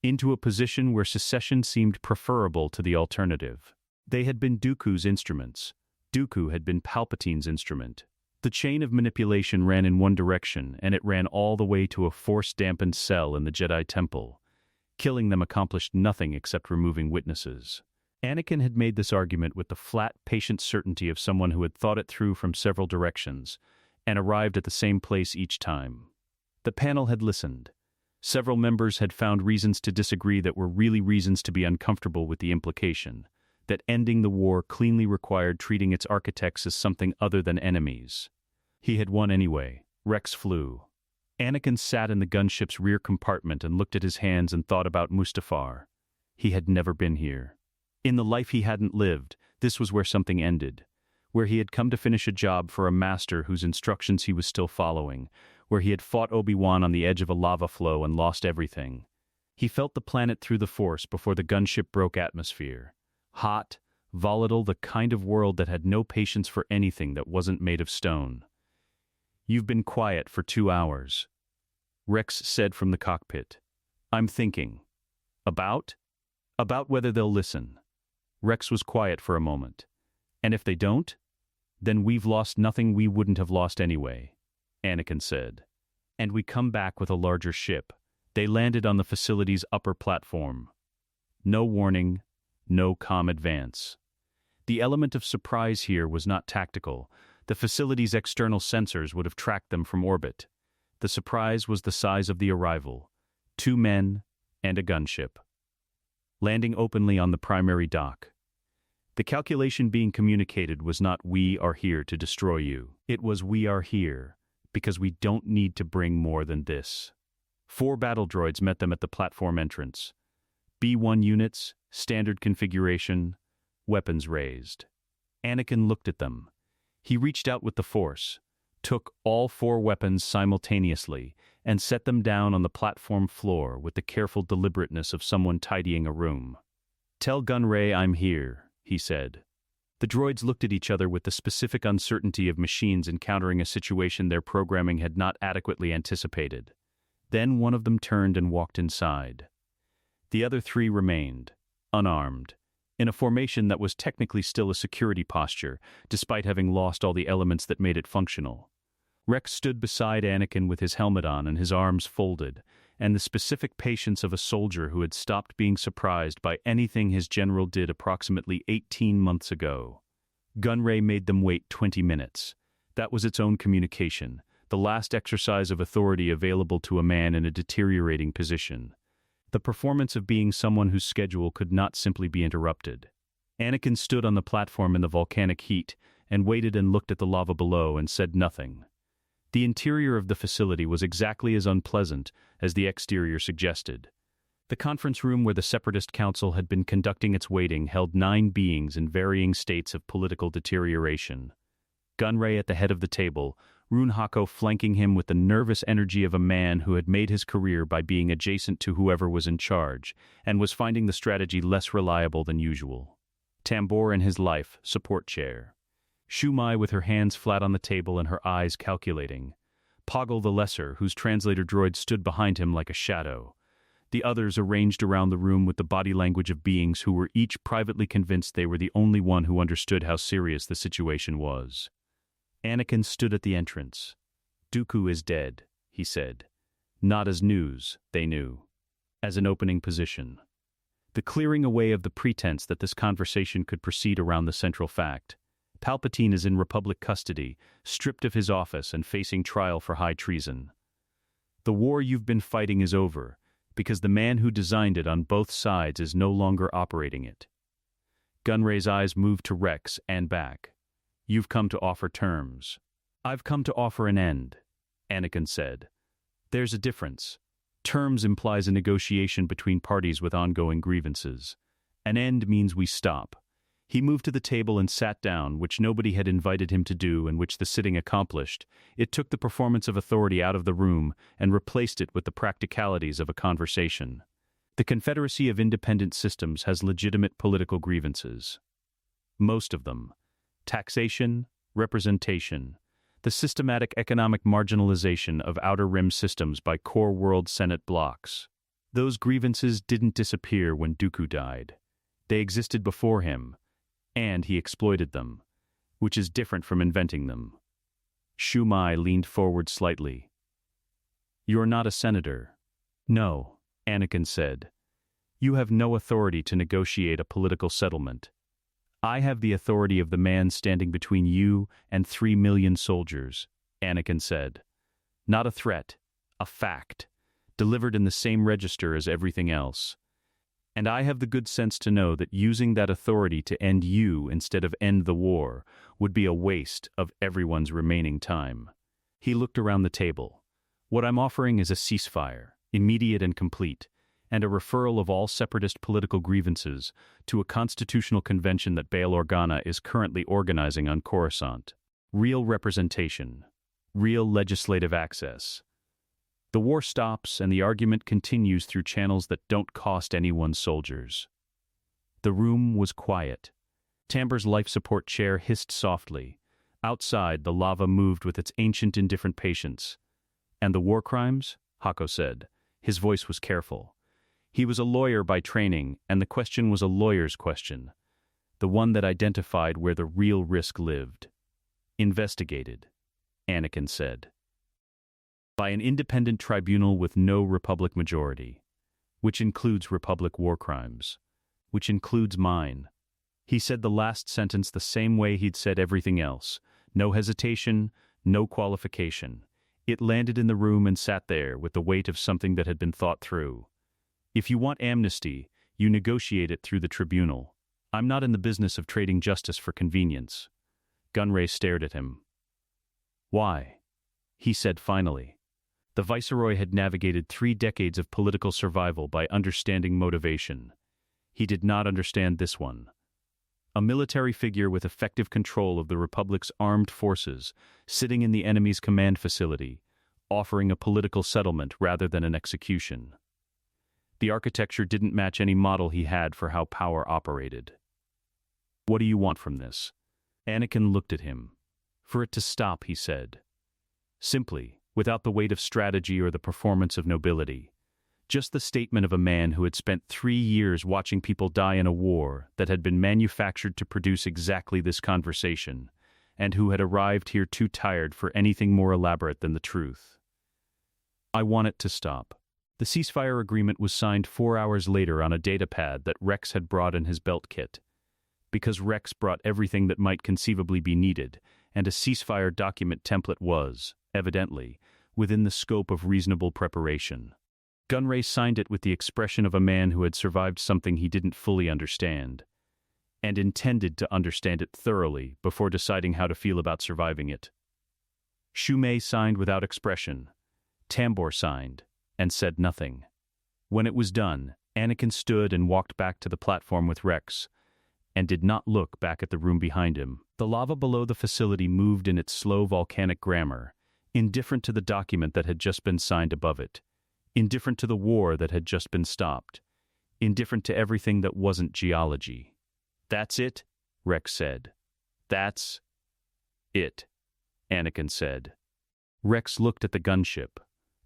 into a position where secession seemed preferable to the alternative. They had been Dooku's instruments. Dooku had been Palpatine's instrument. The chain of manipulation ran in one direction, and it ran all the way to a force-dampened cell in the Jedi Temple. Killing them accomplished nothing except removing witnesses. Anakin had made this argument with the flat, patient certainty of someone who had thought it through from several directions, and arrived at the same place each time. The panel had listened. Several members had found reasons to disagree that were really reasons to be uncomfortable with the implication, that ending the war cleanly required treating its architects as something other than enemies. He had won anyway. Rex flew. Anakin sat in the gunship's rear compartment and looked at his hands and thought about Mustafar. He had never been here. In the life he hadn't lived, this was where something ended, where he had come to finish a job for a master whose instructions he was still following, where he had fought Obi-Wan on the edge of a lava flow and lost everything. He felt the planet through the Force before the gunship broke atmosphere. Hot, volatile, the kind of world that had no patience for anything that wasn't made of stone. "You've been quiet for 2 hours," Rex said from the cockpit. "I'm thinking. About? About whether they'll listen." Rex was quiet for a moment. "And if they don't? Then we've lost nothing we wouldn't have lost anyway," Anakin said. "And we come back with a larger ship." They landed on the facility's upper platform. No warning, no calm advance. The element of surprise here was not tactical. The facility's external sensors would have tracked them from orbit. The surprise was the size of the arrival. 2 men and a gunship. Landing openly on the primary dock. The calculation being communicated was not "we are here to destroy you." It was "we are here because we don't need to bring more than this." 4 battle droids met them at the platform entrance. B1 units, standard configuration, weapons raised. Anakin looked at them. He reached out with the Force, took all 4 weapons simultaneously, and set them down on the platform floor with the careful deliberateness of someone tidying a room. "Tell Gunray I'm here," he said. The droids looked at each other with the specific uncertainty of machines encountering a situation their programming had not adequately anticipated. Then one of them turned and walked inside. The other 3 remained, unarmed, in a formation that was technically still a security posture, despite having lost all the elements that made it functional. Rex stood beside Anakin with his helmet on and his arms folded, and the specific patience of a soldier who had stopped being surprised by anything his general did approximately 18 months ago. Gunray made them wait 20 minutes. That was its own communication, the last exercise of authority available to a man in a deteriorating position. The performance of being someone whose schedule could not simply be interrupted. Anakin stood on the platform in the volcanic heat and waited and looked at the lava below and said nothing. The interior of the facility was exactly as unpleasant as the exterior suggested. The conference room where the Separatist Council had been conducting its waiting held 9 beings in varying states of political deterioration. Gunray at the head of the table, Rune Hako flanking him with the nervous energy of a man who had made his career by being adjacent to whoever was in charge, and was finding the strategy less reliable than usual. Tambor in his life, support chair. Shumai with her hands flat on the table and her eyes calculating. Poggle the Lesser, whose translator droid stood behind him like a shadow. The others arranged around the room with the body language of beings who were each privately convinced they were the only one who understood how serious the situation was. Anakin stood at the entrance. "Dooku is dead," he said. Not as news, they knew. As an opening position. The clearing away of the pretense that this conversation could proceed around the central fact. Palpatine is in Republic custody, stripped of his office and facing trial for high treason. The war you've been fighting is over, because the man who designed it on both sides is no longer operating it. Gunray's eyes moved to Rex and back. "You've come to offer terms." "I've come to offer an end," Anakin said. "There's a difference. Terms implies a negotiation between parties with ongoing grievances. An end means we stop." He moved to the table and sat down, which nobody had invited him to do and which the sitting accomplished. It took the performance of authority out of the room and replaced it with the practicalities of a conversation. The Confederacy of Independent Systems has legitimate political grievances. Most of them. Taxation, representation, the systematic economic marginalization of Outer Rim systems by core world Senate blocs. Those grievances didn't disappear when Dooku died. They existed before him, and he exploited them, which is different from inventing them. Shumai leaned forward slightly. "You're not a senator." "No," Anakin said. "You have no authority to negotiate a political settlement. I have the authority of the man standing between you and 3 million soldiers," Anakin said. "Not a threat, a fact, delivered in the same register as everything else. And I have the good sense to know that using that authority to end you instead of end the war would be a waste of everyone's remaining time." He looked around the table. "What I'm offering is a ceasefire, immediate and complete, and a referral of all separatist political grievances to a constitutional convention that Bail Organa is currently organizing on Coruscant. Real representation. Real legislative access. The war stops and the argument continues through channels that don't cost anyone's soldiers." The room was quiet. Tambor's life support chair hissed softly. Outside, the lava moved with its ancient indifferent patience. "And the war crimes?" Hako said. His voice was careful. He was a lawyer by training, and the question was a lawyer's question. The one that identified where the real risk lived. "Investigated," Anakin said. "By an independent tribunal with no Republic majority. Which includes Republic war crimes. Which includes mine." He said the last sentence the same way he'd said everything else. No hesitation, no qualification. It landed in the room and sat there with the weight of something that had been thought through. "If you want amnesty, you negotiate it through the tribunal. I'm not in the business of trading justice for convenience. Gunray stared at him. Why? He said finally. The Viceroy had navigated 3 decades of political survival by understanding motivation. He did not understand this one. A military figure with effective control of the Republic's armed forces, sitting in the enemy's command facility, offering a political settlement rather than an execution. The architecture didn't match any model he had for how power operated. What do you want from this? Anakin looked at him. For it to stop, he said. Simply, without the weight of strategy or the performance of nobility. Just the statement of a man who had spent 3 years watching people die in a war that had been manufactured to produce exactly this conversation, and who had arrived here too tired for anything more elaborate than the truth. I want it to stop. The ceasefire agreement was signed 4 hours later on a datapad that Rex had brought in his belt kit. Because Rex brought everything that might conceivably be needed, and a ceasefire document template was, evidently, within the scope of reasonable preparation. Gunray signed it with the expression of a man who had survived something he didn't fully understand, and intended to understand it thoroughly before deciding how to feel about surviving it. Shumei signed without expression. Tambor signed, and said nothing. When it was done, Anakin stood and walked back to the platform with Rex, and did not look back at the room behind him. The lava below the facility moved in its slow volcanic grammar, indifferent to the document that had just been signed above it, indifferent to the war that had just been stopped, indifferent to everything that wasn't geology. That's it, Rex said. That's it, Anakin said. Rex looked at the gunship,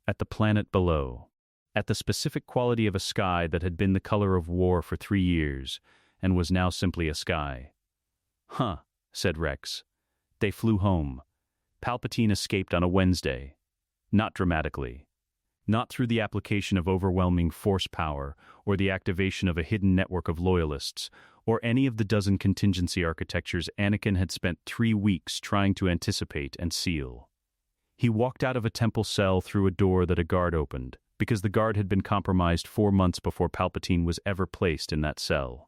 at the planet below, at the specific quality of a sky that had been the color of war for 3 years, and was now simply a sky. Huh, said Rex. They flew home. Palpatine escaped on a Wednesday. Not dramatically. Not through the application of overwhelming force power, or the activation of a hidden network of loyalists, or any of the dozen contingency architectures Anakin had spent 3 weeks trying to anticipate and seal. He walked out of a temple cell through a door that a guard opened, because the guard had been compromised 4 months before Palpatine was ever placed in that cell.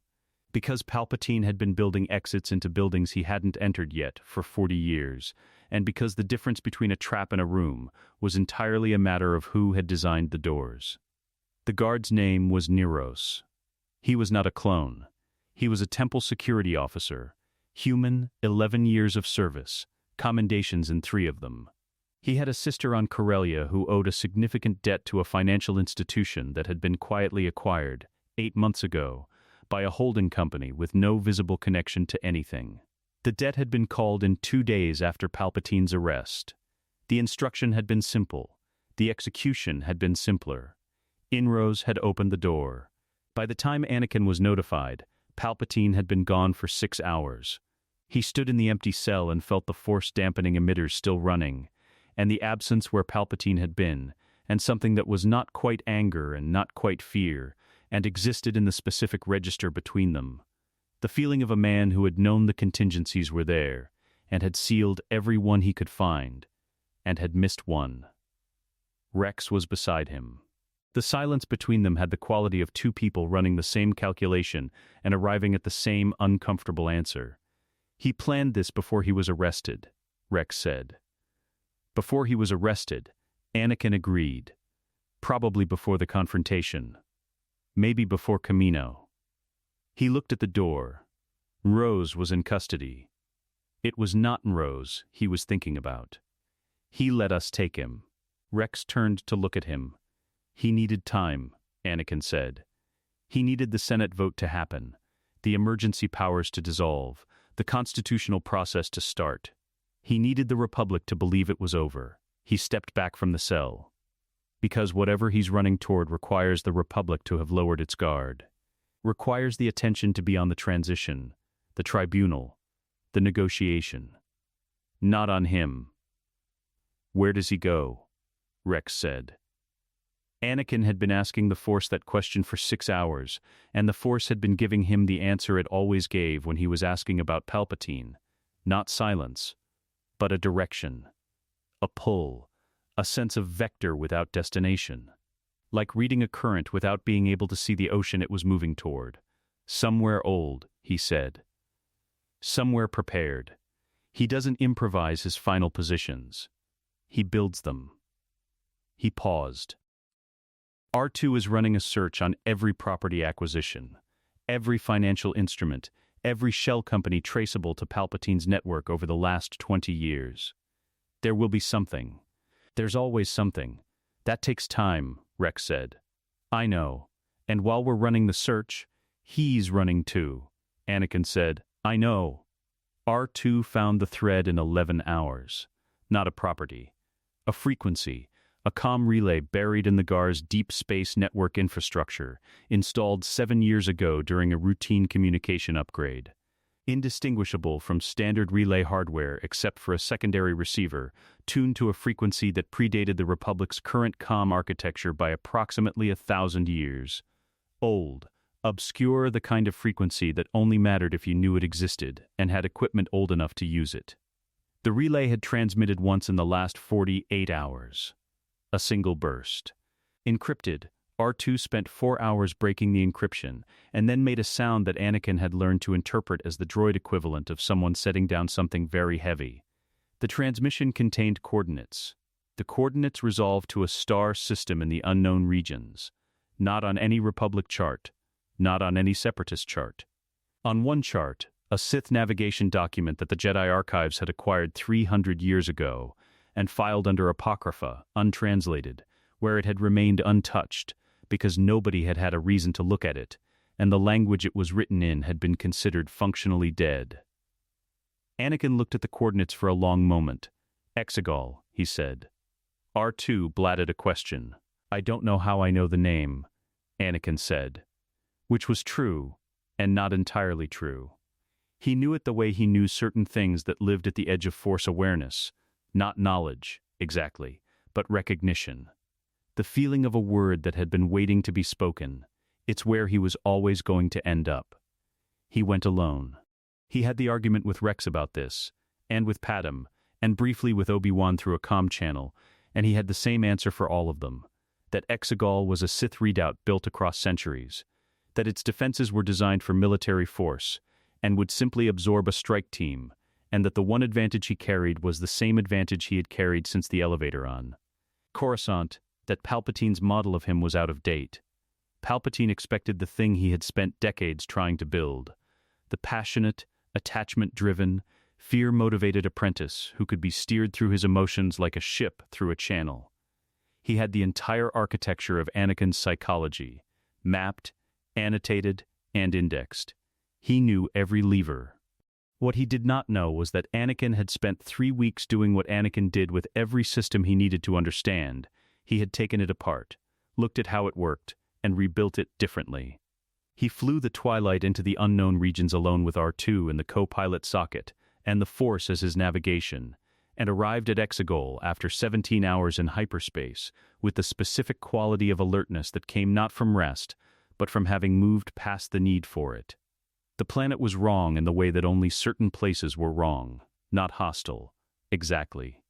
Because Palpatine had been building exits into buildings he hadn't entered yet for 40 years, and because the difference between a trap and a room was entirely a matter of who had designed the doors. The guard's name was Neros. He was not a clone. He was a temple security officer, human, 11 years of service, commendations in 3 of them. He had a sister on Corellia who owed a significant debt to a financial institution that had been quietly acquired, 8 months ago, by a holding company with no visible connection to anything. The debt had been called in 2 days after Palpatine's arrest. The instruction had been simple. The execution had been simpler. Inros had opened the door. By the time Anakin was notified, Palpatine had been gone for 6 hours. He stood in the empty cell and felt the force-dampening emitters still running, and the absence where Palpatine had been, and something that was not quite anger and not quite fear, and existed in the specific register between them. The feeling of a man who had known the contingencies were there, and had sealed every one he could find, and had missed one. Rex was beside him. The silence between them had the quality of 2 people running the same calculation and arriving at the same uncomfortable answer. He planned this before he was arrested, Rex said. Before he was arrested, Anakin agreed. Probably before the confrontation. Maybe before Camino. He looked at the door. Rose was in custody. It was not Rose he was thinking about. He let us take him. Rex turned to look at him. He needed time, Anakin said. He needed the Senate vote to happen, the emergency powers to dissolve, the constitutional process to start. He needed the Republic to believe it was over. He stepped back from the cell. Because whatever he's running toward requires the Republic to have lowered its guard. Requires the attention to be on the transition, the tribunal, the negotiation. Not on him. Where does he go? Rex said. Anakin had been asking the Force that question for 6 hours, and the Force had been giving him the answer it always gave when he was asking about Palpatine. Not silence, but a direction. A pull. A sense of vector without destination. Like reading a current without being able to see the ocean it was moving toward. Somewhere old, he said. Somewhere prepared. He doesn't improvise his final positions. He builds them. He paused. R2 is running a search on every property acquisition, every financial instrument, every shell company traceable to Palpatine's network over the last 20 years. There will be something. There's always something. That takes time, Rex said. I know. And while we're running the search, he's running too, Anakin said. I know. R2 found the thread in 11 hours. Not a property. A frequency. A comm relay buried in the GAR's deep space network infrastructure, installed 7 years ago during a routine communication upgrade. Indistinguishable from standard relay hardware except for a secondary receiver, tuned to a frequency that predated the Republic's current comm architecture by approximately 1,000 years. Old, obscure, the kind of frequency that only mattered if you knew it existed and had equipment old enough to use it. The relay had transmitted once in the last 48 hours. A single burst. Encrypted, R2 spent 4 hours breaking the encryption, and then made a sound that Anakin had learned to interpret as the droid equivalent of someone setting down something very heavy. The transmission contained coordinates. The coordinates resolved to a star system in the unknown regions. Not on any Republic chart. Not on any Separatist chart. On one chart, a Sith navigation document that the Jedi Archives had acquired 300 years ago, and filed under Apocrypha, untranslated, where it had remained untouched, because nobody had had a reason to look at it, and the language it was written in had been considered functionally dead. Anakin looked at the coordinates for a long moment. Exegol, he said. R2 blatted a question. I don't know how I know the name, Anakin said. Which was true, and not entirely true. He knew it the way he knew certain things that lived at the edge of Force awareness. Not knowledge, exactly, but recognition. The feeling of a word that had been waiting to be spoken. It's where he was always going to end up. He went alone. He had the argument with Rex about this, and with Padme, and briefly with Obi-Wan through a comm channel, and he had the same answer for all of them. That Exegol was a Sith redoubt built across centuries. That its defenses were designed for military force, and would simply absorb a strike team, and that the one advantage he carried was the same advantage he had carried since the elevator on Coruscant, that Palpatine's model of him was out of date. Palpatine expected the thing he had spent decades trying to build. The passionate, attachment-driven, fear-motivated apprentice who could be steered through his emotions like a ship through a channel. He had the entire architecture of Anakin's psychology, mapped, annotated, and indexed. He knew every lever. What he did not know was that Anakin had spent 3 weeks doing what Anakin did with every system he needed to understand. He had taken it apart, looked at how it worked, and rebuilt it differently. He flew the Twilight into the unknown regions alone with R2 in the co-pilot socket, and the Force as his navigation, and arrived at Exegol after 17 hours in hyperspace, with the specific quality of alertness that came not from rest, but from having moved past the need for it. The planet was wrong in the way that only certain places were wrong, not hostile, exactly,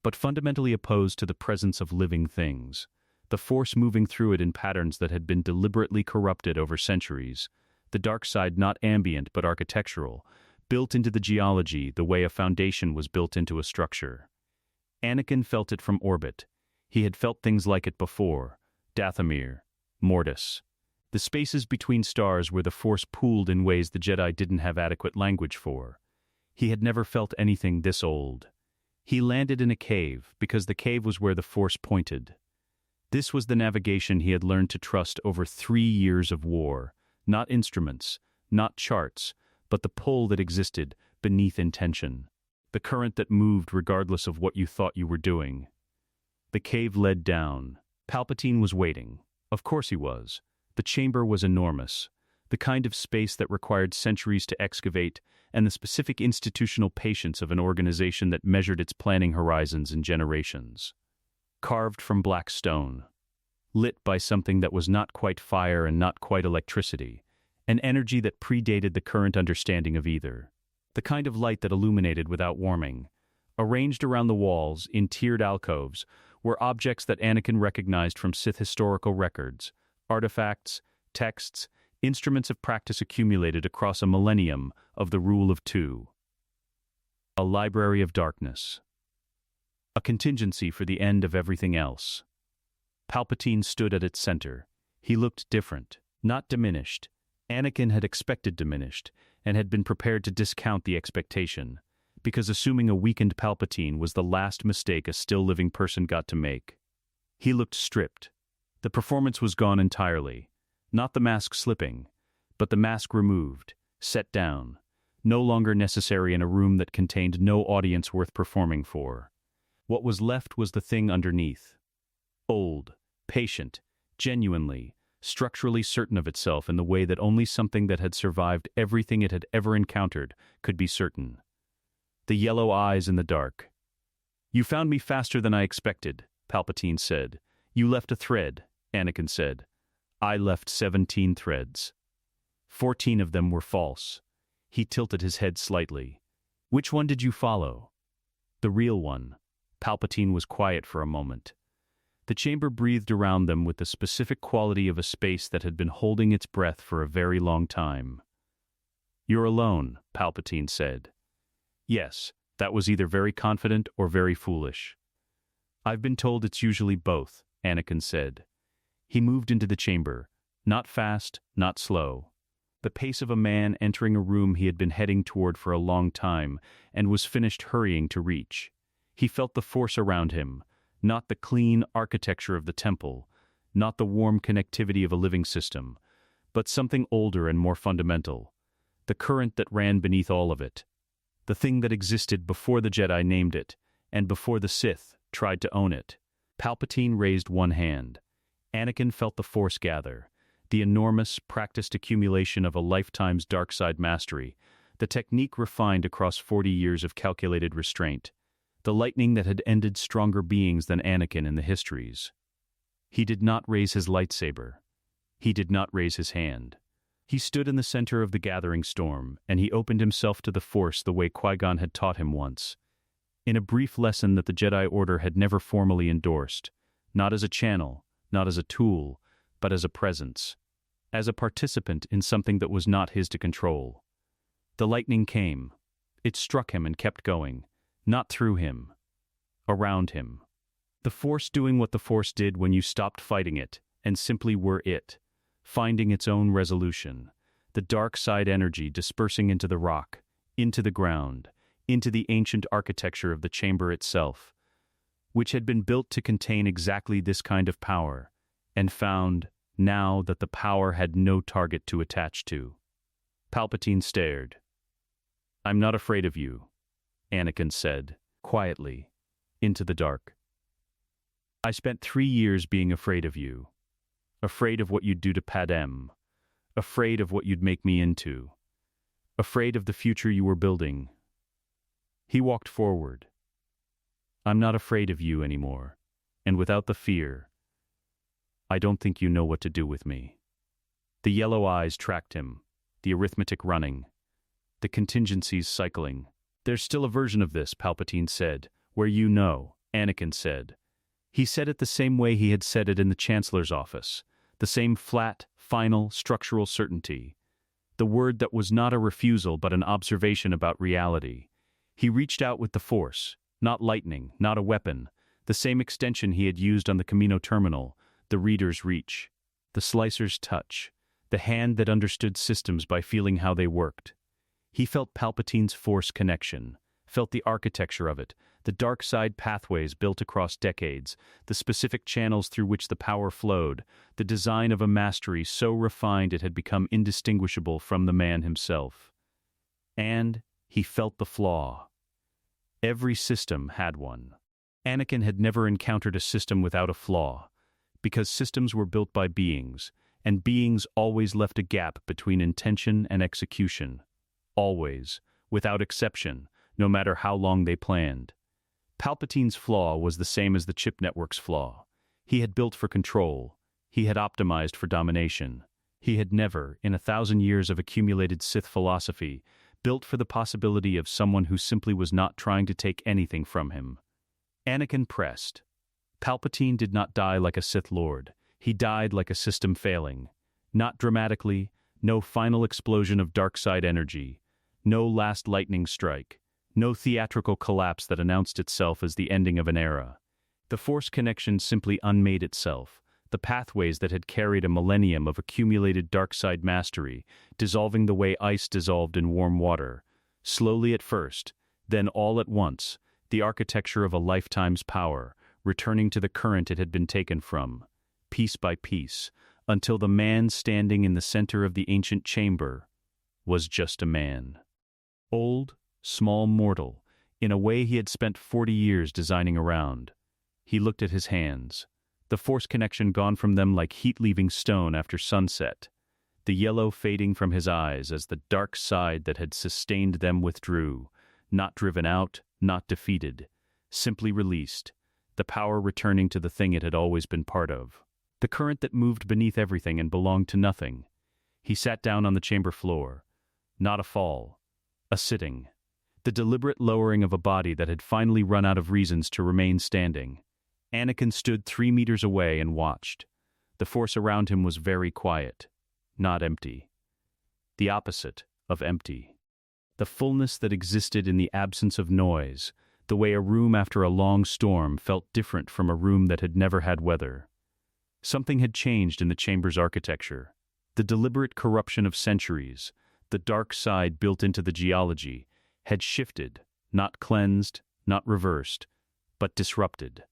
but fundamentally opposed to the presence of living things, the Force moving through it in patterns that had been deliberately corrupted over centuries, the dark side not ambient but architectural, built into the geology the way a foundation was built into a structure. Anakin felt it from orbit. He had felt things like it before, Dathomir, Mortis. The spaces between stars where the Force pooled in ways the Jedi didn't have adequate language for. He had never felt anything this old. He landed in a cave because the cave was where the Force pointed. This was the navigation he had learned to trust over 3 years of war, not instruments, not charts, but the pull that existed beneath intention, the current that moved regardless of what you thought you were doing. The cave led down. Palpatine was waiting. Of course he was. The chamber was enormous, the kind of space that required centuries to excavate, and the specific institutional patience of an organization that measured its planning horizons in generations. Carved from black stone, lit by something that was not quite fire and not quite electricity, an energy that predated the current understanding of either. The kind of light that illuminated without warming. Arranged around the walls, in tiered alcoves, were objects that Anakin recognized from Sith historical records, artifacts, texts, Instruments of practice accumulated across a millennium of the rule of two. A library of darkness. A contingency for the end of everything else. Palpatine stood at its center. He looked different, not diminished. Anakin had expected diminished, and had been prepared to discount the expectation, because assuming a weakened Palpatine was the last mistake a still-living person got to make. He looked stripped. The performance was gone entirely. Not the mask slipping, but the mask removed, set down, no longer necessary in a room that contained no audience worth performing for. What was left was the thing underneath. Old, patient, genuinely, structurally certain of itself in the way that only something that had survived everything it had ever encountered could be certain. The yellow eyes in the dark. "You found me faster than I expected," Palpatine said. "You left a thread," Anakin said. "I left 17 threads. 14 of them were false." He tilted his head slightly. "Which one did you follow?" "The real one." Palpatine was quiet for a moment. The chamber breathed around them with the specific quality of a space that had been holding its breath for a very long time. "You're alone," Palpatine said. "Yes, that was either very confident or very foolish." "I've been told it's usually both," Anakin said. He moved into the chamber, not fast, not slow. The pace of a man entering a room he had been heading toward for a long time and was finished hurrying to reach. He felt the force around him, not the clean architecture of the temple, not the warm connectivity of a living system, but something older and more fundamental, the current that ran beneath all of it, the thing that existed before the Jedi named it, and before the Sith tried to own it. Palpatine raised one hand. Anakin felt the force gather, the enormous, practiced accumulation of a lifetime's dark side mastery, the technique refined across 40 years of calculated restraint, the lightning that had ended stronger beings than Anakin in the histories. He did not raise his lightsaber. He did not raise his hand. He stood in the center of the gathering storm, and he opened himself to the Force the way Qui-Gon had taught him once, in a brief lesson that the Jedi Order had never formally endorsed, not as a channel, not as a tool, but as a presence, as a participant in something that was not his to control. The lightning came. It struck him and kept going, not through him, around him. The Force doing what the Force did when you stopped fighting it, and simply were it, finding its own resolution, the dark side energy dispersing into the rock, into the ground, into the ancient architecture of the chamber itself, which had been built to contain exactly this kind of power, and found, now that the power had no target to attach to. Palpatine stared. "I'm not afraid of you," Anakin said, quietly, into the dark. "I spent 3 years being afraid of you. Afraid of what you'd do to Padme. Afraid of what you'd make me into. Afraid of the future you were building." He walked forward. "I'm not afraid of you anymore, and without the fear, I don't think you know what to do with me." The yellow eyes tracked him, the arithmetic running, the contingencies cycling. "There's still a version of this," Palpatine said, "where you know," Anakin said. He said it the same way he had said it in the Chancellor's office, the same flat, final, structural certainty. The word that was not a refusal but an observation about reality. He reached out with the Force, not lightning, not a weapon, the same extension he had used on the Camino terminal, the reader's reach, the slicer's touch, the hand that understood systems by feeling how they worked. He felt Palpatine's Force connection, felt the architecture of it, the dark side pathways built across decades, the specific channels through which the power flowed, the design of a mastery so refined it had become indistinguishable from the man himself. And he felt the flaw. Every system had one. Anakin had never encountered a system without a flaw, because systems were built by beings, and beings always left a gap between intention and execution. Always, without exception, no matter how long they planned. Palpatine's flaw was the same as the chip network's flaw. He had built for control. He had optimized for domination. He had never, in 1,000 years of accumulated Sith philosophy, built for the possibility of someone who simply was not trying to take anything from him. Anakin pressed. Palpatine did not die like a Sith Lord. He died like a system failing. Not dramatically, No final explosion of dark side energy. No last lightning strike. No theatrical collapse that announced itself as the ending of an era. The Force connection simply unmade itself, the pathways that had carried a millennium of accumulated dark side mastery, dissolving the way ice dissolved in warm water. Slowly at first, then all at once, the architecture of a lifetime's power, returning to the current it had been taken from, piece by piece, until the man standing in the center of the ancient chamber was just a man. Old, small mortal, in a way he had spent 40 years designing around. He looked at his hands, the Force connection gone from them like heat leaving stone after sunset, the yellow fading from his eyes as the dark side that had sustained them withdrew, not driven out, not defeated, simply released, the power returning to the thing it had always been part of. The current that moved beneath everything and belonged to nothing. He sat down on the chamber floor. Not a fall. A sitting. The deliberate lowering of a body that had finally run out of reasons to remain standing. Anakin stood 3 meters away and watched. The Force around him was very quiet. Not empty. The opposite of empty. The fullness that existed in the absence of noise, the way a room after a long storm felt different from a room that had never had weather. Something had changed in the chamber's architecture. The deliberate corruption of centuries, the dark side built into the geology, had shifted, not cleansed, not reversed, but disrupted.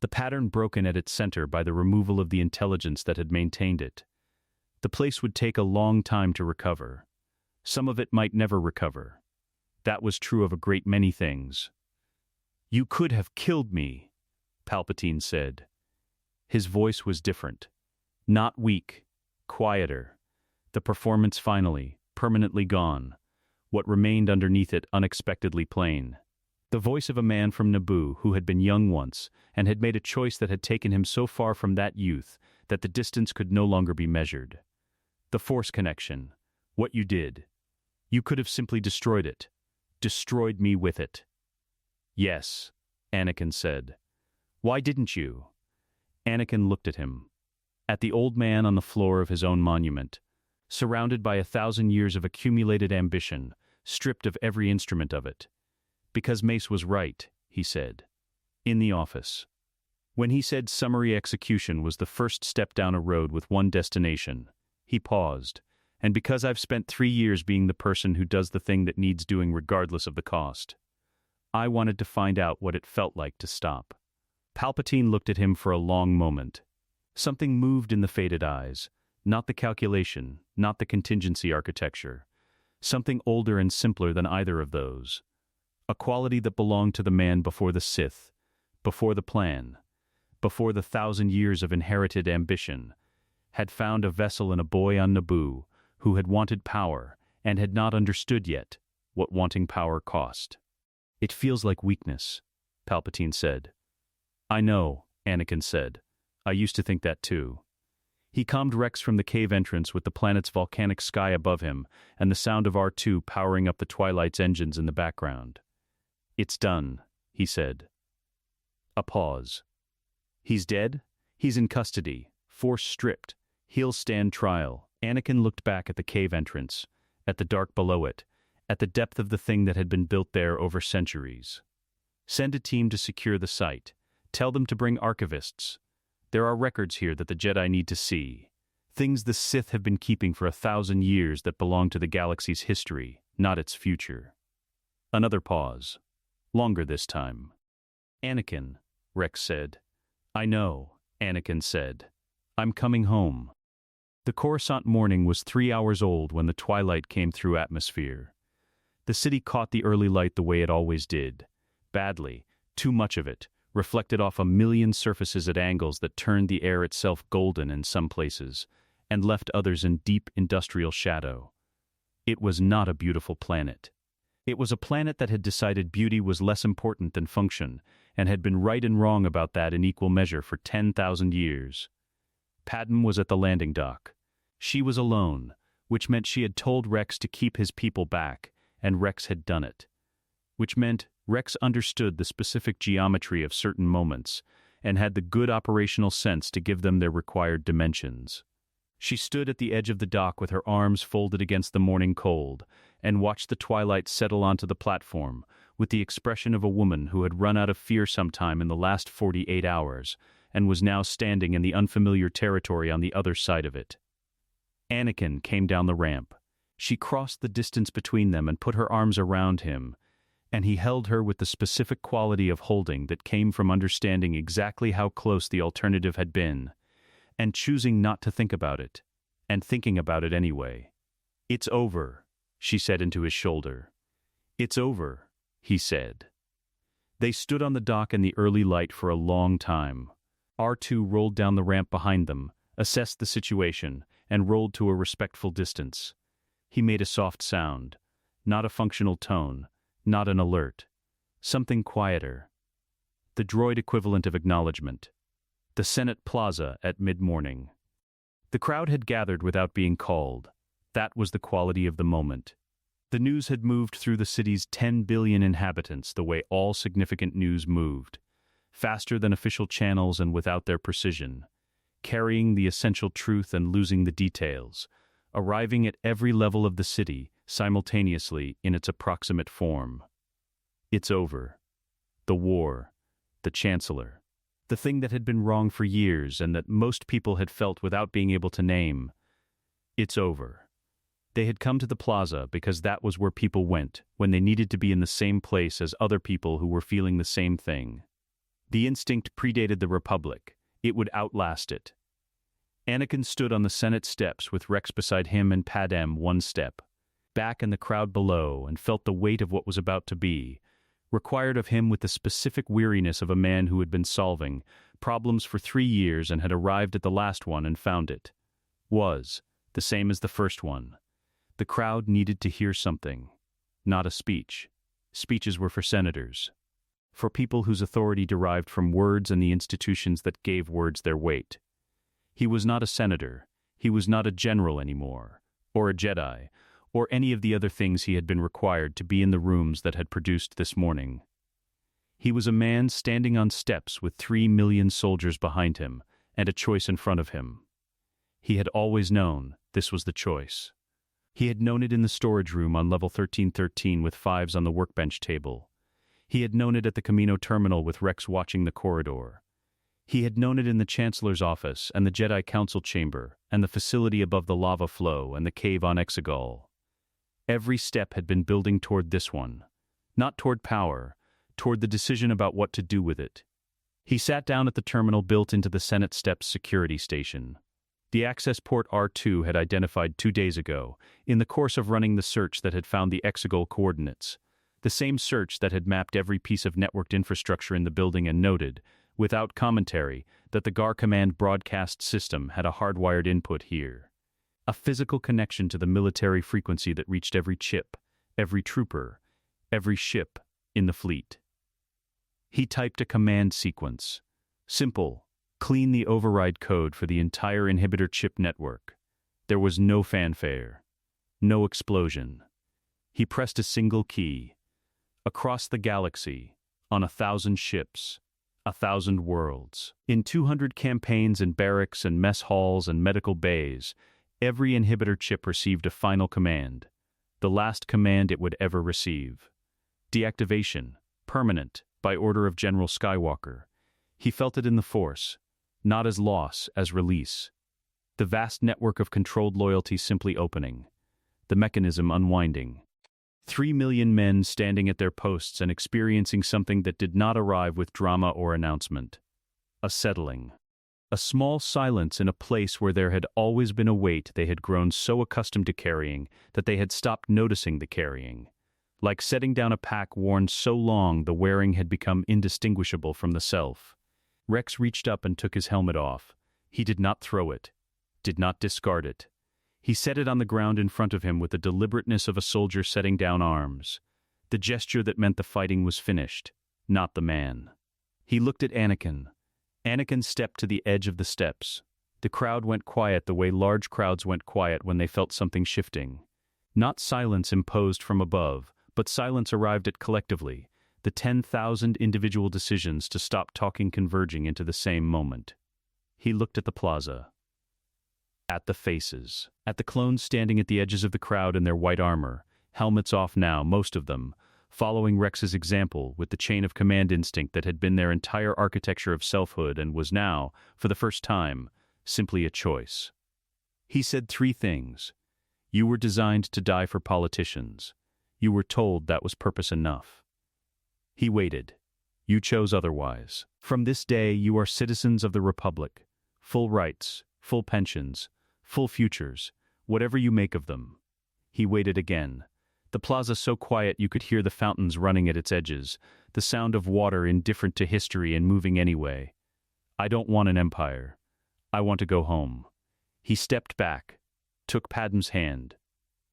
The pattern broken at its center by the removal of the intelligence that had maintained it. The place would take a long time to recover. Some of it might never recover. That was true of a great many things. "You could have killed me," Palpatine said. His voice was different. Not weak, quieter. The performance finally, permanently gone. What remained underneath it unexpectedly plain. The voice of a man from Naboo who had been young once and had made a choice that had taken him so far from that youth that the distance could no longer be measured. The Force connection. What you did. You could have simply destroyed it. Destroyed me with it. "Yes," Anakin said. "Why didn't you?" Anakin looked at him. At the old man on the floor of his own monument, surrounded by 1,000 years of accumulated ambition, stripped of every instrument of it. "Because Mace was right," he said. In the office. When he said summary execution was the first step down a road with one destination, he paused. "And because I've spent 3 years being the person who does the thing that needs doing regardless of the cost. I wanted to find out what it felt like to stop." Palpatine looked at him for a long moment. Something moved in the faded eyes, not the calculation, not the contingency architecture. Something older and simpler than either of those. A quality that belonged to the man before the Sith, before the plan, before the 1,000 years of inherited ambition, had found a vessel in a boy on Naboo who had wanted power and had not understood yet what wanting power cost. "It feels like weakness," Palpatine said. "I know," Anakin said. "I used to think that too." He calmed Rex from the cave entrance with the planet's volcanic sky above him and the sound of R2 powering up the Twilight's engines in the background. "It's done," he said. A pause. "He's dead? He's in custody, Force stripped. He'll stand trial." Anakin looked back at the cave entrance, at the dark below it, at the depth of the thing that had been built there over centuries. "Send a team to secure the site. Tell them to bring archivists. There are records here that the Jedi need to see. Things the Sith have been keeping for 1,000 years that belong to the galaxy's history, not its future." Another pause. Longer this time. "Anakin," Rex said. "I know," Anakin said. "I'm coming home." The Coruscant morning was 3 hours old when the twilight came through atmosphere. The city caught the early light the way it always did. Badly, too much of it, reflected off a million surfaces at angles that turned the air itself golden in some places, and left others in deep industrial shadow. It was not a beautiful planet. It was a planet that had decided beauty was less important than function, and had been right and wrong about that in equal measure for 10,000 years. Padme was at the landing dock. She was alone, which meant she had told Rex to keep his people back, and Rex had done it. Which meant Rex understood the specific geometry of certain moments, and had the good operational sense to give them their required dimensions. She stood at the edge of the dock with her arms folded against the morning cold, and watched the twilight settle onto the platform, with the expression of a woman who had run out of fear sometime in the last 48 hours, and was now standing in the unfamiliar territory on the other side of it. Anakin came down the ramp. She crossed the distance between them and put her arms around him, and he held her with the specific quality of holding that came from understanding exactly how close the alternative had been, and choosing not to think about it, and thinking about it anyway. "It's over," she said into his shoulder. "It's over," he said. They stood on the dock in the early light for a long time. R2 rolled down the ramp behind them, assessed the situation, and rolled to a respectful distance. He made a soft sound, not a functional tone, not an alert. Something quieter. The droid equivalent of acknowledgement. The Senate Plaza at mid-morning. The crowd had gathered without being called. That was the quality of the moment. The news had moved through the city's 10 billion inhabitants the way all significant news moved, faster than official channels and without their precision, carrying the essential truth and losing the details, arriving at every level of the city simultaneously in its approximate form. It's over. The war. The Chancellor. The thing that had been wrong for years and that most people had felt without being able to name. It's over. They had come to the plaza because that was where people went when they needed to be in the same place as other people who were feeling the same thing. The instinct predated the Republic. It would outlast it. Anakin stood on the Senate steps with Rex beside him and Padme one step, back in the crowd below, and felt the weight of what was about to be, required of him with the specific weariness of a man who had been solving problems for 3 years and had arrived at the last one and found it. Was the same as the first one. The crowd needed to hear something, not a speech. Speeches were for senators, for people whose authority derived from words and the institutions that gave words their weight. He was not a senator, he was not a general anymore, or a Jedi, or any of the other things he had been required to be in the rooms that had produced this morning. He was a man standing on steps with 3 million soldiers behind him and a choice in front of him. He had always known this was the choice. He had known it in the storage room on level 1313 with 5s on the workbench table. He had known it at the Camino terminal with Rex watching the corridor. He had known it in the Chancellor's office and the Jedi Council chamber and the facility above the lava flow and the cave on Exegol. Every step had been building toward this one, not toward power, toward the decision about what to do with it. He sat down at the terminal built into the Senate Steps security station. The access port R2 had identified 2 days ago, in the course of running the search that had found the Exegol coordinates, the same search that had mapped every piece of networked infrastructure in the building and noted, without commentary, that the GAR command broadcast system had a hardwired input here. A physical connection to the military frequency that reached every chip, every trooper, every ship in the fleet. He typed a command sequence. Simple, clean the override code for the entire inhibitor chip network. There was no fanfare, no explosion. He pressed a single key. Across the galaxy, on 1,000 ships, 1,000 worlds, in 200 campaigns and barracks and mess halls and medical bays, every inhibitor chip received a final command, the last command it would ever receive. Deactivation, permanent, by order of General Skywalker. He felt it in the Force, not as loss, as release. The vast network of controlled loyalty simply opening, the mechanism unwinding. 3 million men standing at their posts and experiencing something that did not arrive with drama or announcement. A settling. A small silence in a place where there had always been a weight they had grown so accustomed to carrying that they had stopped noticing the carrying. Like setting down a pack worn so long the wearing had become indistinguishable from the self. Rex reached up and took his helmet off. He did not throw it, did not discard it. He set it on the ground in front of him with the deliberateness of a soldier setting down arms. The gesture that meant the fighting was finished, not the man. He looked at Anakin. Anakin stepped to the edge of the steps. The crowd went quiet the way large crowds went quiet when they felt something shifting. Not silence imposed from above, but silence arrived at collectively, the 10,000 individual decisions to stop talking converging into the same moment. He looked at the plaza. At the faces. At the clones standing at the edges of the crowd in their white armor, helmets off now, most of them, following Rex's example with the chain of command instinct that had been their entire architecture of selfhood and was now, for the first time, simply a choice. He said 3 things. You were designed to die for politicians. You were told that was purpose enough. He waited. You chose otherwise. From this day you are citizens of the Republic. Full rights, full pensions, full futures, whatever you make of them. He waited again. The plaza so quiet you could hear the fountains running at its edges, the sound of water indifferent to history and moving anyway. I don't want an empire. I want to go home. He stepped back, took Padme's hand,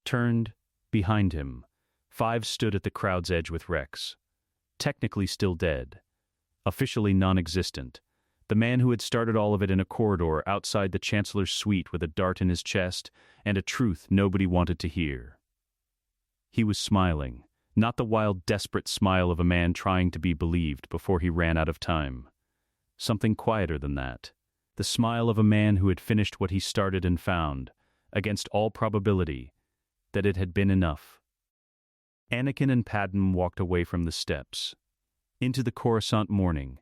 turned, behind him. 5 stood at the crowd's edge with Rex. Technically still dead. Officially non-existent. The man who had started all of it in a corridor outside the Chancellor's suite with a dart in his chest and a truth nobody wanted to hear. He was smiling, not the wild, desperate smile of a man trying to be believed before he ran out of time. Something quieter than that. The smile of a man who had finished what he started and found, against all probability, that it had been enough. Anakin and Padme walked away from the steps, into the Coruscant morning,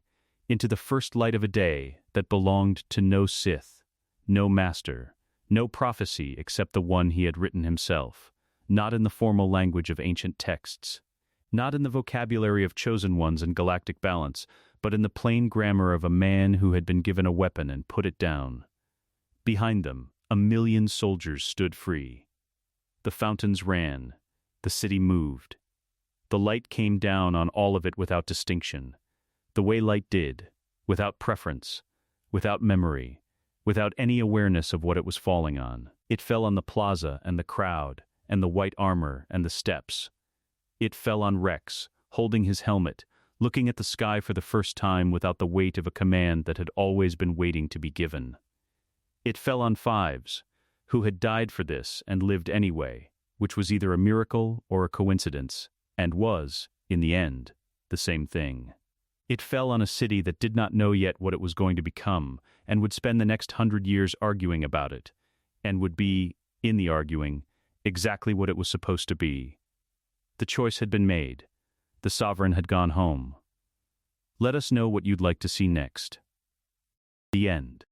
into the first light of a day that belonged to no Sith, no master, no prophecy except the one he had written himself, not in the formal language of ancient texts, not in the vocabulary of chosen ones and galactic balance, but in the plain grammar of a man who had been given a weapon and put it down. Behind them, 1,000,000 soldiers stood free. The fountains ran. The city moved. The light came down on all of it without distinction, the way light did, without preference, without memory, without any awareness of what it was falling on. It fell on the plaza and the crowd, and the white armor and the steps. It fell on Rex, holding his helmet, looking at the sky for the first time without the weight of a command that had always been waiting to be given. It fell on Fives, who had died for this and lived anyway, which was either a miracle or a coincidence, and was, in the end, the same thing. It fell on a city that did not know yet what it was going to become, and would spend the next 100 years arguing about it, and would be, in the arguing, exactly what it was supposed to be. The choice had been made. The sovereign had gone home. Let us know what you'd like to see next. The end.